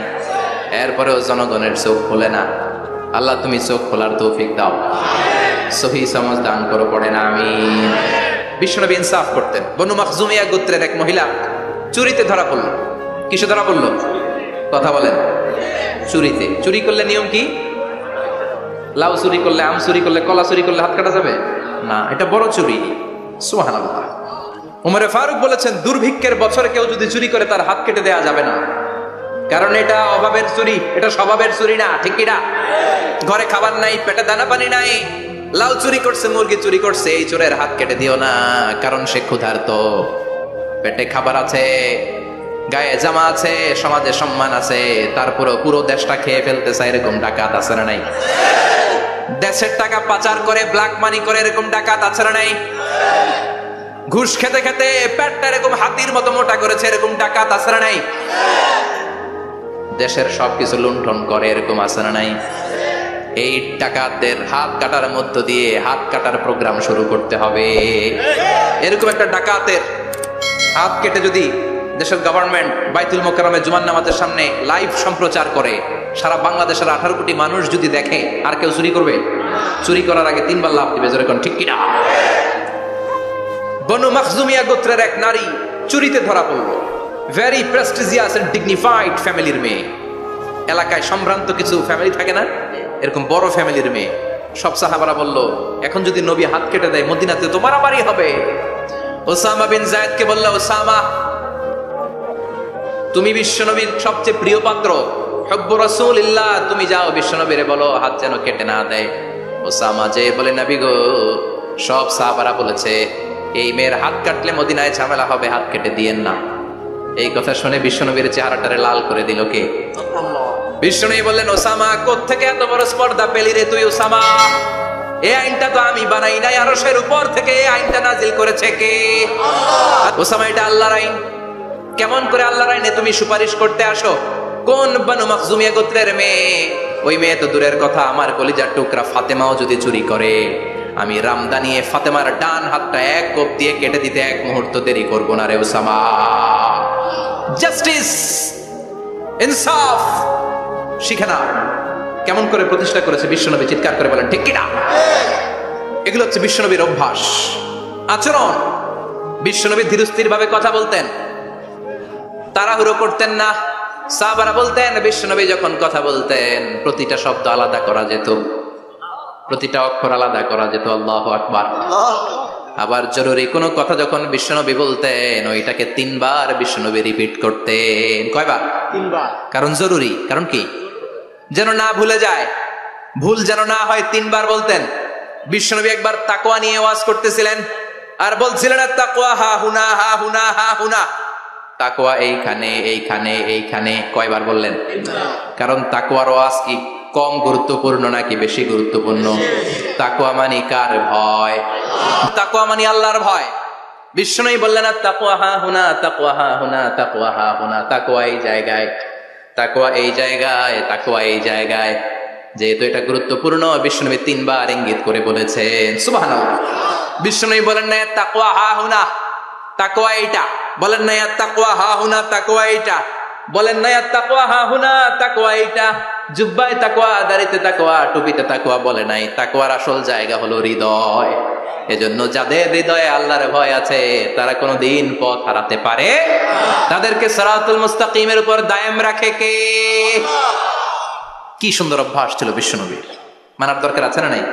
এরপরেও জনগণের চোখ খোলে না। আল্লাহ তুমি চোখ খোলার তৌফিক দাও, সহি সমাজ দান করো, পড়ে না আমিন। বিশ্বনবী ইনসাফ করতেন। বনু মাখজুমিয়া গোত্রের এক মহিলা চুরিতে ধরা পড়ল। কিসে ধরা পড়ল? কথা বলেন। চুরিতে। চুরি করলে নিয়ম কি? লাউ চুরি করলে, আম চুরি করলে, কলা চুরি করলে হাত কাটা যাবে না, এটা বড় চুরি। সুবহানাল্লাহ। ওমরে ফারুক বলেছেন, দুর্ভিক্ষের বছরে কেউ যদি চুরি করে তার হাত কেটে দেয়া যাবে না, কারণ এটা অভাবের চুরি, এটা স্বভাবের চুরি না, ঠিক কিনা? ঘরে খাবার নাই, পেটে দানা পানি নাই, লাউ চুরি করছে, মুরগি চুরি করছে, এই চোরের হাত কেটে দিও না, কারণ সে ক্ষুধার্ত, পেটে খাবার আছে, গায়ে জামা আছে, সমাজে সম্মান আছে, তারপরেও পুরো দেশটা খেয়ে ফেলতে চায়, এরকম ডাকাত আছে না নাই? দেশের টাকা পাচার করে, ব্ল্যাক মানি করে, এরকম ডাকাত আছে না নাই? ঘুষ খেতে খেতে পেটটা এরকম হাতির মতো মোটা করেছে, এরকম ডাকাত আছে না নাই? দেশের সবকিছু লুণ্ঠন করে, এরকম আছে না নাই? এই ডাকাতদের হাত কাটার মধ্য দিয়ে হাত কাটার প্রোগ্রাম শুরু করতে হবে। এরকম একটা ডাকাতের হাত কেটে যদি দেশের গভর্নমেন্ট বাইতুল মোকাররমে জুমার নামাজের সামনে লাইভ সম্প্রচার করে, সারা বাংলাদেশের 18 কোটি মানুষ যদি দেখে, আর কেউ চুরি করবে? চুরি করার আগে 3 বার লাফ দিবে, যেরকম, ঠিক কিনা? বনু মাখজুমিয়া গোত্রের এক নারী চুরিতে ধরা পড়ল। ভেরি প্রেস্টিজিয়াস এন্ড ডিগনিফাইড ফ্যামিলির মেয়ে। এলাকায় সম্ভ্রান্ত কিছু ফ্যামিলি থাকে না, এরকম বড় ফ্যামিলির মেয়ে। সব সাহাবারা বলল, এখন যদি নবী হাত কেটে দেয় মদিনাতে তো মারামারি হবে। ওসামা বিন যায়েদকে বলল, ওসামা তুমি বিশ্বনবীর সবচেয়ে প্রিয় পাত্র, হুব্বু রাসূলিল্লাহ, তুমি যাও বিশ্বনবীরে বলো হাত যেন কেটে না দেয়। ওসামা যে বলে, নবী গো, সব সাহাবারা বলেছে এই মেয়ের হাত কাটলে মদিনায় ঝামেলা হবে, হাত কেটে দিয়েন না। এই কথা শুনে বিশ্বনবীর চেহারাটারে লাল করে দিল কে? আল্লাহ। বিশ্বনবী বললেন, ওসামা কোত্থেকে এত বড় স্পর্ধা পেলি রে তুই ওসামা? এই আইনটা তো আমি বানাই নাই, আরশের উপর থেকে এই আইনটা নাজিল করেছে কে? আল্লাহ। ওসামা, এটা আল্লাহর আইন। কেমন করে আল্লাহর আইনে তুমি সুপারিশ করতে আসো? কোন বনু মাখজুমিয়া গোত্রের মেয়ে? ওই মেয়ে তো দূরের কথা, আমার কলিজার টুকরা ফাতেমাও যদি চুরি করে, আমি রামদানিয়ে ফাতেমার ডান হাতটা এক কোপ দিয়ে কেটে দিতে এক মুহূর্ত দেরি করব না রে ওসামা। জাস্টিস, ইনসাফ শিখে না। কেমন করে প্রতিষ্ঠা করেছে বিশ্বনবী, চিৎকার করে বলেন, ঠিক কিনা? এগুলো হচ্ছে বিশ্বনবীর অভ্যাস, আচরণ। বিশ্বনবী ধীরস্থির ভাবে কথা বলতেন, তাড়াহুড়ো করতেন না। সাহাবারা বলতেন, বিশ্বনবী যখন কথা বলতেন প্রতিটা শব্দ আলাদা করা যেত, প্রতিটা অক্ষর আলাদা করা যেত। আল্লাহু আকবার। আবার জরুরি কোনো কথা যখন বিশ্বনবী বলতেন, ওইটাকে 3 বার বিশ্বনবী রিপিট করতেন। কয়বার? 3 বার। কারণ জরুরি। কারণ কি? যেন না ভুলে যায়, ভুল যেন না হয়, 3 বার বলতেন। বিশ্বনবী একবার তাকওয়া নিয়ে ওয়াজ করতেছিলেন, আর বলছিলেন, তাকওয়া হা হুনা, হা হুনা, হা হুনা। তাকওয়া এইখানে, এইখানে, এইখানে। কয়বার বললেন? কারণ তাকওয়ার ওয়াজ কি কম গুরুত্বপূর্ণ নাকি বেশি গুরুত্বপূর্ণ? তাকওয়া মানে কার ভয়? তাকওয়া মানে আল্লাহর ভয়। বিশ্বনবী বললেন, তাকওয়া হা হুনা, তাকওয়া হা হুনা, তাকওয়া হা হুনা। তাকওয়া এই জায়গায়, তাকওয়া এই জায়গায়, তাকওয়া এই জায়গায়। যেহেতু এটা গুরুত্বপূর্ণ, বিশ্বনবী 3 বার ইঙ্গিত করে বলেছেন। সুবহানাল্লাহ। বিশ্বনবী বলেন না তাকওয়া হা হুনা, তাকওয়া এইটা। বলেন না তাকওয়া হা হুনা, তাকওয়া এইটা। বলেন না তাকওয়া হাহুনা, তাকওয়া এইটা, জুব্বায় তাকওয়া, দাড়িতে তাকওয়া, টুপিতে তাকওয়া বলে নাই। তাকওয়ার আসল জায়গা হলো হৃদয়। এজন্য যাদের হৃদয়ে আল্লাহর ভয় আছে তারা কোনোদিন পথ হারাতে পারে, তাদেরকে সিরাতুল মুস্তাকিমের উপর দায়েম রাখে কে? কি সুন্দর অভ্যাস ছিল বিশ্বনবীর, মানার দরকার আছে না নাই?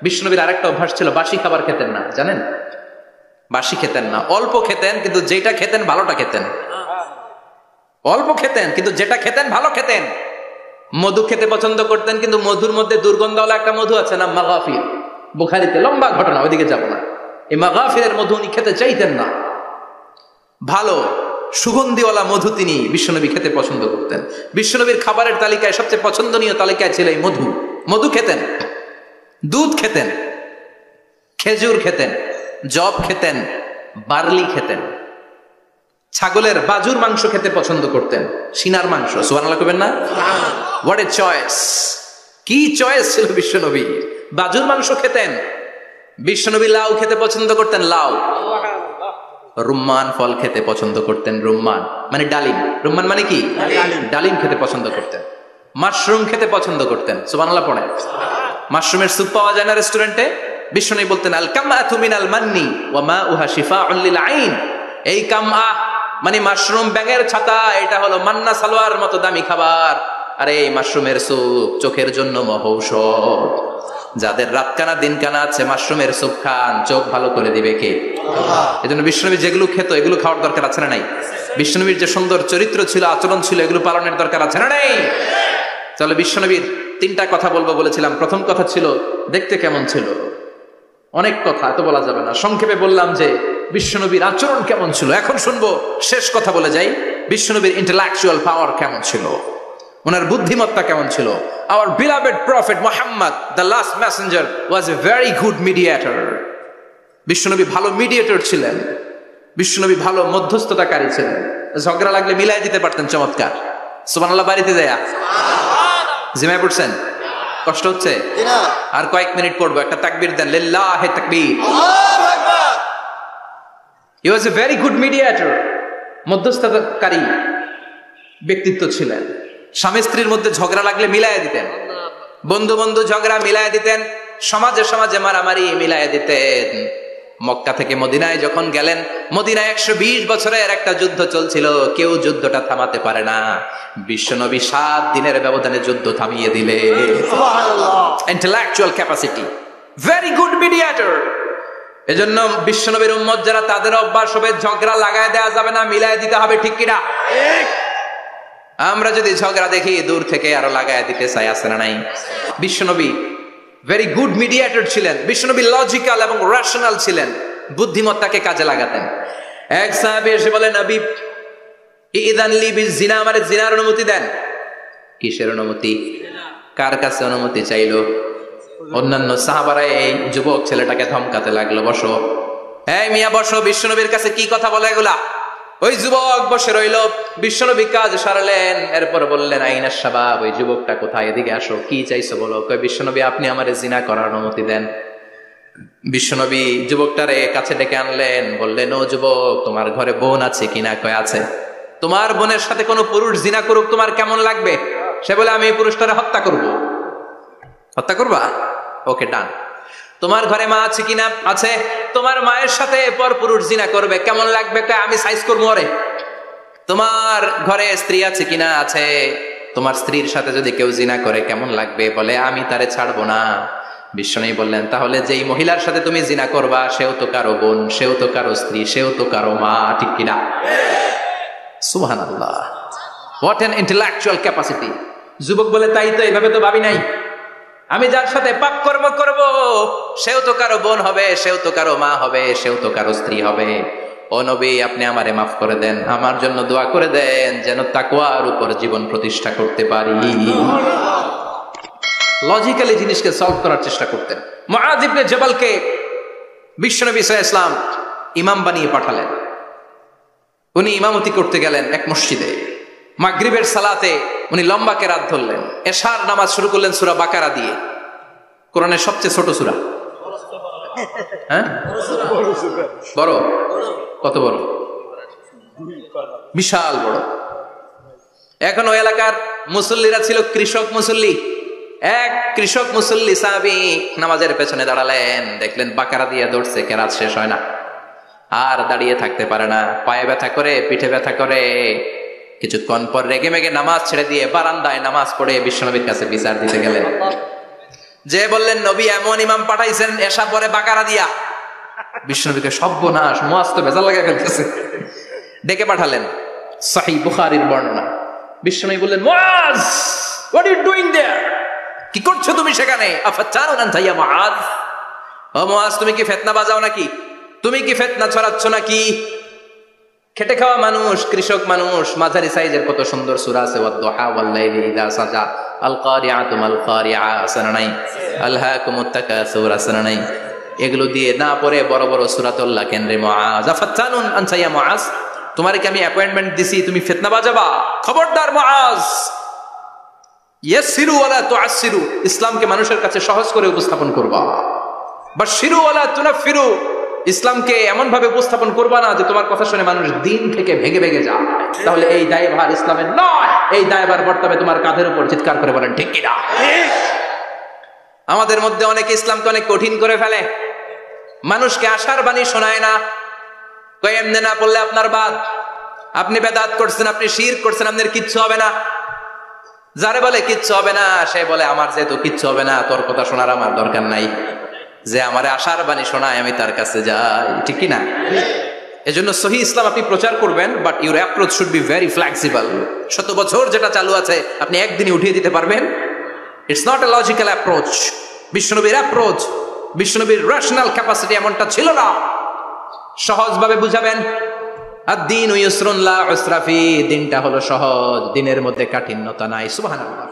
বিশ্বনবীর আরেকটা অভ্যাস ছিল, বাসি খাবার খেতেন না, জানেন? বাসি খেতেন না, অল্প খেতেন, কিন্তু যেটা খেতেন ভালোটা খেতেন। অল্প খেতেন কিন্তু যেটা খেতেন ভালো খেতেন। মধু খেতে পছন্দ করতেন, কিন্তু মধুর মধ্যে দুর্গন্ধওয়ালা একটা মধু আছে না, মাগাফির, বুখারীতে লম্বা ঘটনা, ওইদিকে যাব না। এই মাগাফিরের মধু উনি খেতে চাইতেন না। ভালো সুগন্ধিওয়ালা মধু তিনি বিশ্বনবী খেতে পছন্দ করতেন। বিশ্বনবীর খাবারের তালিকায় সবচেয়ে পছন্দনীয় তালিকায় ছিল এই মধু। মধু খেতেন, দুধ খেতেন, খেজুর খেতেন, জব খেতেন, বার্লি খেতেন, ছাগলের বাজুর মাংস খেতে পছন্দ করতেন, সিনার মাংস। সুবহানাল্লাহ কইবেন না? What a choice! কি চয়েস ছিল বিশ্বনবী! বাজুর মাংস খেতেন। বিশ্বনবী লাউ খেতে পছন্দ করতেন, লাউ। রুম্মান ফল খেতে পছন্দ করতেন, রুম্মান মানে ডালিম। রুম্মান মানে কি? ডালিম খেতে পছন্দ করতেন। মাশরুম খেতে পছন্দ করতেন। সুবহানাল্লাহ পড়েন। মাশরুমের স্যুপ পাওয়া যায় না রেস্টুরেন্টে? বিশ্বনবী বলতেন আল কামআতু মিনাল মান্নি ওয়া মাউহা শিফাউন লিল আইন। এই কামআ মানে মাশরুম, ব্যাঙের ছাতা, এটা হলো মান্না সালোয়ার মতো দামি খাবার। আর এই মাশরুমের স্যুপ চোখের জন্য মহৌষধ। যাদের রাতকানা দিনকানা আছে মাশরুমের স্যুপ খান, চোখ ভালো করে দিবে কে? এজন্য বিশ্বনবী যেগুলো খেত এগুলো খাওয়ার দরকার আছে না নাই? বিশ্বনবীর যে সুন্দর চরিত্র ছিল, আচরণ ছিল, এগুলো পালনের দরকার আছে না নাই? তাহলে বিশ্বনবীর তিনটা কথা বলবো বলেছিলাম। প্রথম কথা ছিল দেখতে কেমন ছিল। অনেক কথা এত বলা যাবে না, সংক্ষেপে বললাম যে বিশ্বনবীর আচরণ কেমন ছিল। এখন শুনবো, শেষ কথা বলে যাই, বিশ্বনবীর ইন্টেলেকচুয়াল পাওয়ার কেমন ছিল, ওনার বুদ্ধিমত্তা কেমন ছিল। Our beloved prophet Muhammad, the last messenger, was a very good mediator. বিশ্বনবী ভালো মিডিয়েটর ছিলেন। বিশ্বনবী ভালো মধ্যস্থতাকারী ছিলেন। ঝগড়া লাগলে মিলাই দিতে পারতেন, চমৎকার। সুবহানাল্লাহ বাড়িতে দেয়া জিমায় পড়ছেন? কষ্ট হচ্ছে? আর কয়েক মিনিট পড়বো, একটা তাকবীর দেন, লিল্লাহি তাকবীর। আল্লাহু আকবার। He was a very good mediator, মধ্যস্থতাকারী ব্যক্তিত্ব ছিলেন। স্বামী স্ত্রীর মধ্যে ঝগড়া লাগলে মিলাই দিতেন, বন্ধু বন্ধু ঝগড়া মিলাই দিতেন, সমাজে সমাজে মারামারি মিলাই দিতেন। মক্কা থেকে মদিনায় যখন গেলেন, মদিনায় 120 বছরের একটা যুদ্ধ চলছিল, কেউ যুদ্ধটা থামাতে পারে না। বিশ্বনবী 7 দিনের ব্যবধানে যুদ্ধ থামিয়ে দিলে। Intellectual capacity, very good mediator. এজন্য বিশ্বনবীর উম্মত যারা, তাদের অভ্যাস হবে ঝগড়া লাগায় দেওয়া যাবে না, মিলাই দিতে হবে। ঠিক কিনা? আমরা যদি ঝগড়া দেখি দূর থেকে আরো লাগায় দিতে চাই, আছে না নাই? বিশ্বনবী ভেরি গুড মিডিয়েটর ছিলেন। বিশ্বনবী লজিক্যাল এবং রেশনাল ছিলেন, বুদ্ধিমত্তাকে কাজে লাগাতেন। এক সাহাবী এসে বলে, নবী ইদান লি বিজিনা, আমারে জিনার অনুমতি দেন। কিসের অনুমতি? কার কাছে অনুমতি চাইলো? অন্যান্য সাহাবারা এই যুবক ছেলেটাকে ধমকাতে লাগলো, বসো, এই মিয়া বসো, বিশ্বনবীর কাছে কি কথা বলে এগুলা? ওই যুবক বসে রইল। বিশ্বনবী কাজ সারলেন, এরপর বললেন আইনা শাবাব, ওই যুবকটা কোথায়, এদিকে আসো, কি চাইছো বলো। কই, বিশ্বনবী আপনি আমারে জিনা করার অনুমতি দেন। বিশ্বনবী যুবকটারে কাছে ডেকে আনলেন, বললেন, ও যুবক, তোমার ঘরে বোন আছে কিনা? কয় আছে। তোমার বোনের সাথে কোনো পুরুষ জিনা করুক, তোমার কেমন লাগবে? সে বলে, আমি এই পুরুষটারে হত্যা করব। হত্যা করবা? ওকে, ডান। তোমার ঘরে মা আছে কিনা? আছে। তোমার মায়ের সাথে পর পুরুষ জিনা করবে, কেমন লাগবে? আমি সাইজ করবো ওরে। তোমার ঘরে স্ত্রী আছে কিনা? আছে। তোমার স্ত্রীর সাথে যদি কেউ জিনা করে কেমন লাগবে? বলে, আমি তারে ছাড়বো না। বিশ্বনবী বললেন, তাহলে যেই মহিলার সাথে তুমি জিনা করবা সেও তো কারো বোন, সেও তো কারো স্ত্রী, সেও তো কারো মা। ঠিক কিনা? সুবহানাল্লাহ, হোয়াট অ্যান ইন্টেলেকচুয়াল ক্যাপাসিটি। যুবক বলে, তাই তো, এইভাবে তো ভাবি নাই। আমি যার সাথে পাপ কর্ম করব সেও তো কারো বোন হবে, সেও তো কারো মা হবে, সেও তো কারো স্ত্রী হবে। ও নবী, আপনি আমারে মাফ করে দেন, আমার জন্য দোয়া করে দেন যেন তাকওয়ার উপর জীবন প্রতিষ্ঠা করতে পারি। লজিক্যালি জিনিসকে সলভ করার চেষ্টা করতেন। মুআয ইবনে জাবালকে বিশ্বনবী সাল্লাল্লাহু আলাইহি ওয়াসাল্লাম ইমাম বানিয়ে পাঠালেন। উনি ইমামতি করতে গেলেন এক মসজিদে। মাগরিবের সালাতে উনি লম্বা কেরাত ধরলেন। এশার নামাজ শুরু করলেন সূরা বাকারা দিয়ে, কোরআনের সবচেয়ে ছোট সূরা। হ্যাঁ, বড়? কত বড়? বিশাল বড়। এখন ওই এলাকার মুসল্লিরা ছিল কৃষক মুসল্লি। এক কৃষক মুসল্লি সাহাবী নামাজের পেছনে দাঁড়ালেন, দেখলেন বাকারা দিয়ে দৌড়ছে, কেরাত শেষ হয় না, আর দাঁড়িয়ে থাকতে পারে না, পায়ে ব্যথা করে, পিঠে ব্যথা করে। কিছুক্ষণ পর রেগে মেগে নামাজ ছেড়ে দিয়ে বারান্দায় নামাজ পড়ে বিশ্বনবীর কাছে বিচার দিতে গেলেন। যে বললেন, নবী এমন ইমাম পাঠাইছেন এসা পরে বাকারা দিয়া। বিশ্বনবীকে সর্বনাশ, মুয়াজ তো ভেজাল লাগা ফেলতেছে, ডেকে পাঠালেন। সহিহ বুখারীর বর্ণনা। বিশ্বনবী বললেন, Muaz, what are you doing there? কি করছো তুমি সেখানে? আফাতানুন আনতা ইয়া মুআজ, ও মুআজ, তুমি কি ফিতনা বাজাও নাকি? তুমি কি ফিতনা ছড়াচ্ছ নাকি? খেটে খাওয়া মানুষ, কৃষক মানুষ, মাঝারি সাইজের কত সুন্দর সূরা আছে, ওয়াদ-দুহা ওয়াল-লাইলি ইযা সাজা, আল-কারিআতু মাল-কারিআ, আসনা নাই, আলহাকুমুত তাকাসুর, আসনা নাই। এগুলো দিয়ে না পড়ে বড় বড় সূরাতুল্লাহ কেন্দ্রে মুআজ, আফাতানুন আনতা ইয়া মুআজ, তোমারে কি আমি অ্যাপয়েন্টমেন্ট দিছি তুমি ফিতনা বাজাবা? খবরদার মুআজ। ইয়াসসিরু ওয়ালা তুআসসিরু, ইসলামকে মানুষের কাছে সহজ করে উপস্থাপন করবা। বাশশিরু ওয়ালা তুনাফিরু, ইসলামকে এমন ভাবে উপস্থাপন করবা না যে তোমার কথা শুনে মানুষ দিন থেকে ভেগে ভেগে যায়। তাহলে এই দায়ভার ইসলামের নয়, এই দায়ভার বর্তাবে তোমার কাঁধের উপর। চিৎকার করে বলেন ঠিক কিনা? আমাদের মধ্যে অনেকে ইসলামকে অনেক কঠিন করে ফেলে, মানুষকে আশার বাণী শোনায় না। কই এমনি না পড়লে আপনার বাদ, আপনি বেদাত করছেন, আপনি শিরক করছেন, আপনার কিচ্ছু হবে না। যারে বলে কিচ্ছু হবে না, সে বলে আমার যেহেতু কিচ্ছু হবে না, তোর কথা শোনার আমার দরকার নাই। যে আমারে আশার বাণী শোনায় আমি তার কাছে যাই, ঠিক কি না? এজন্য সহিহ ইসলাম আপনি প্রচার করবেন, but your approach should be very flexible. 100 বছর যেটা চালু আছে আপনি একদিনে উঠিয়ে দিতে পারবেন? It's not a logical approach. বিশ্বনবীর অ্যাপ্রোচ, বিশ্বনবীর রেশনাল ক্যাপাসিটি এমনটা ছিল না। সহজভাবে বুঝাবেন। আদ-দীনু ইউসরুন লা উসরা ফি, দিনটা হলো সহজ, দিনের মধ্যে কাঠিন্যতা নাই। সুবহানাল্লাহ।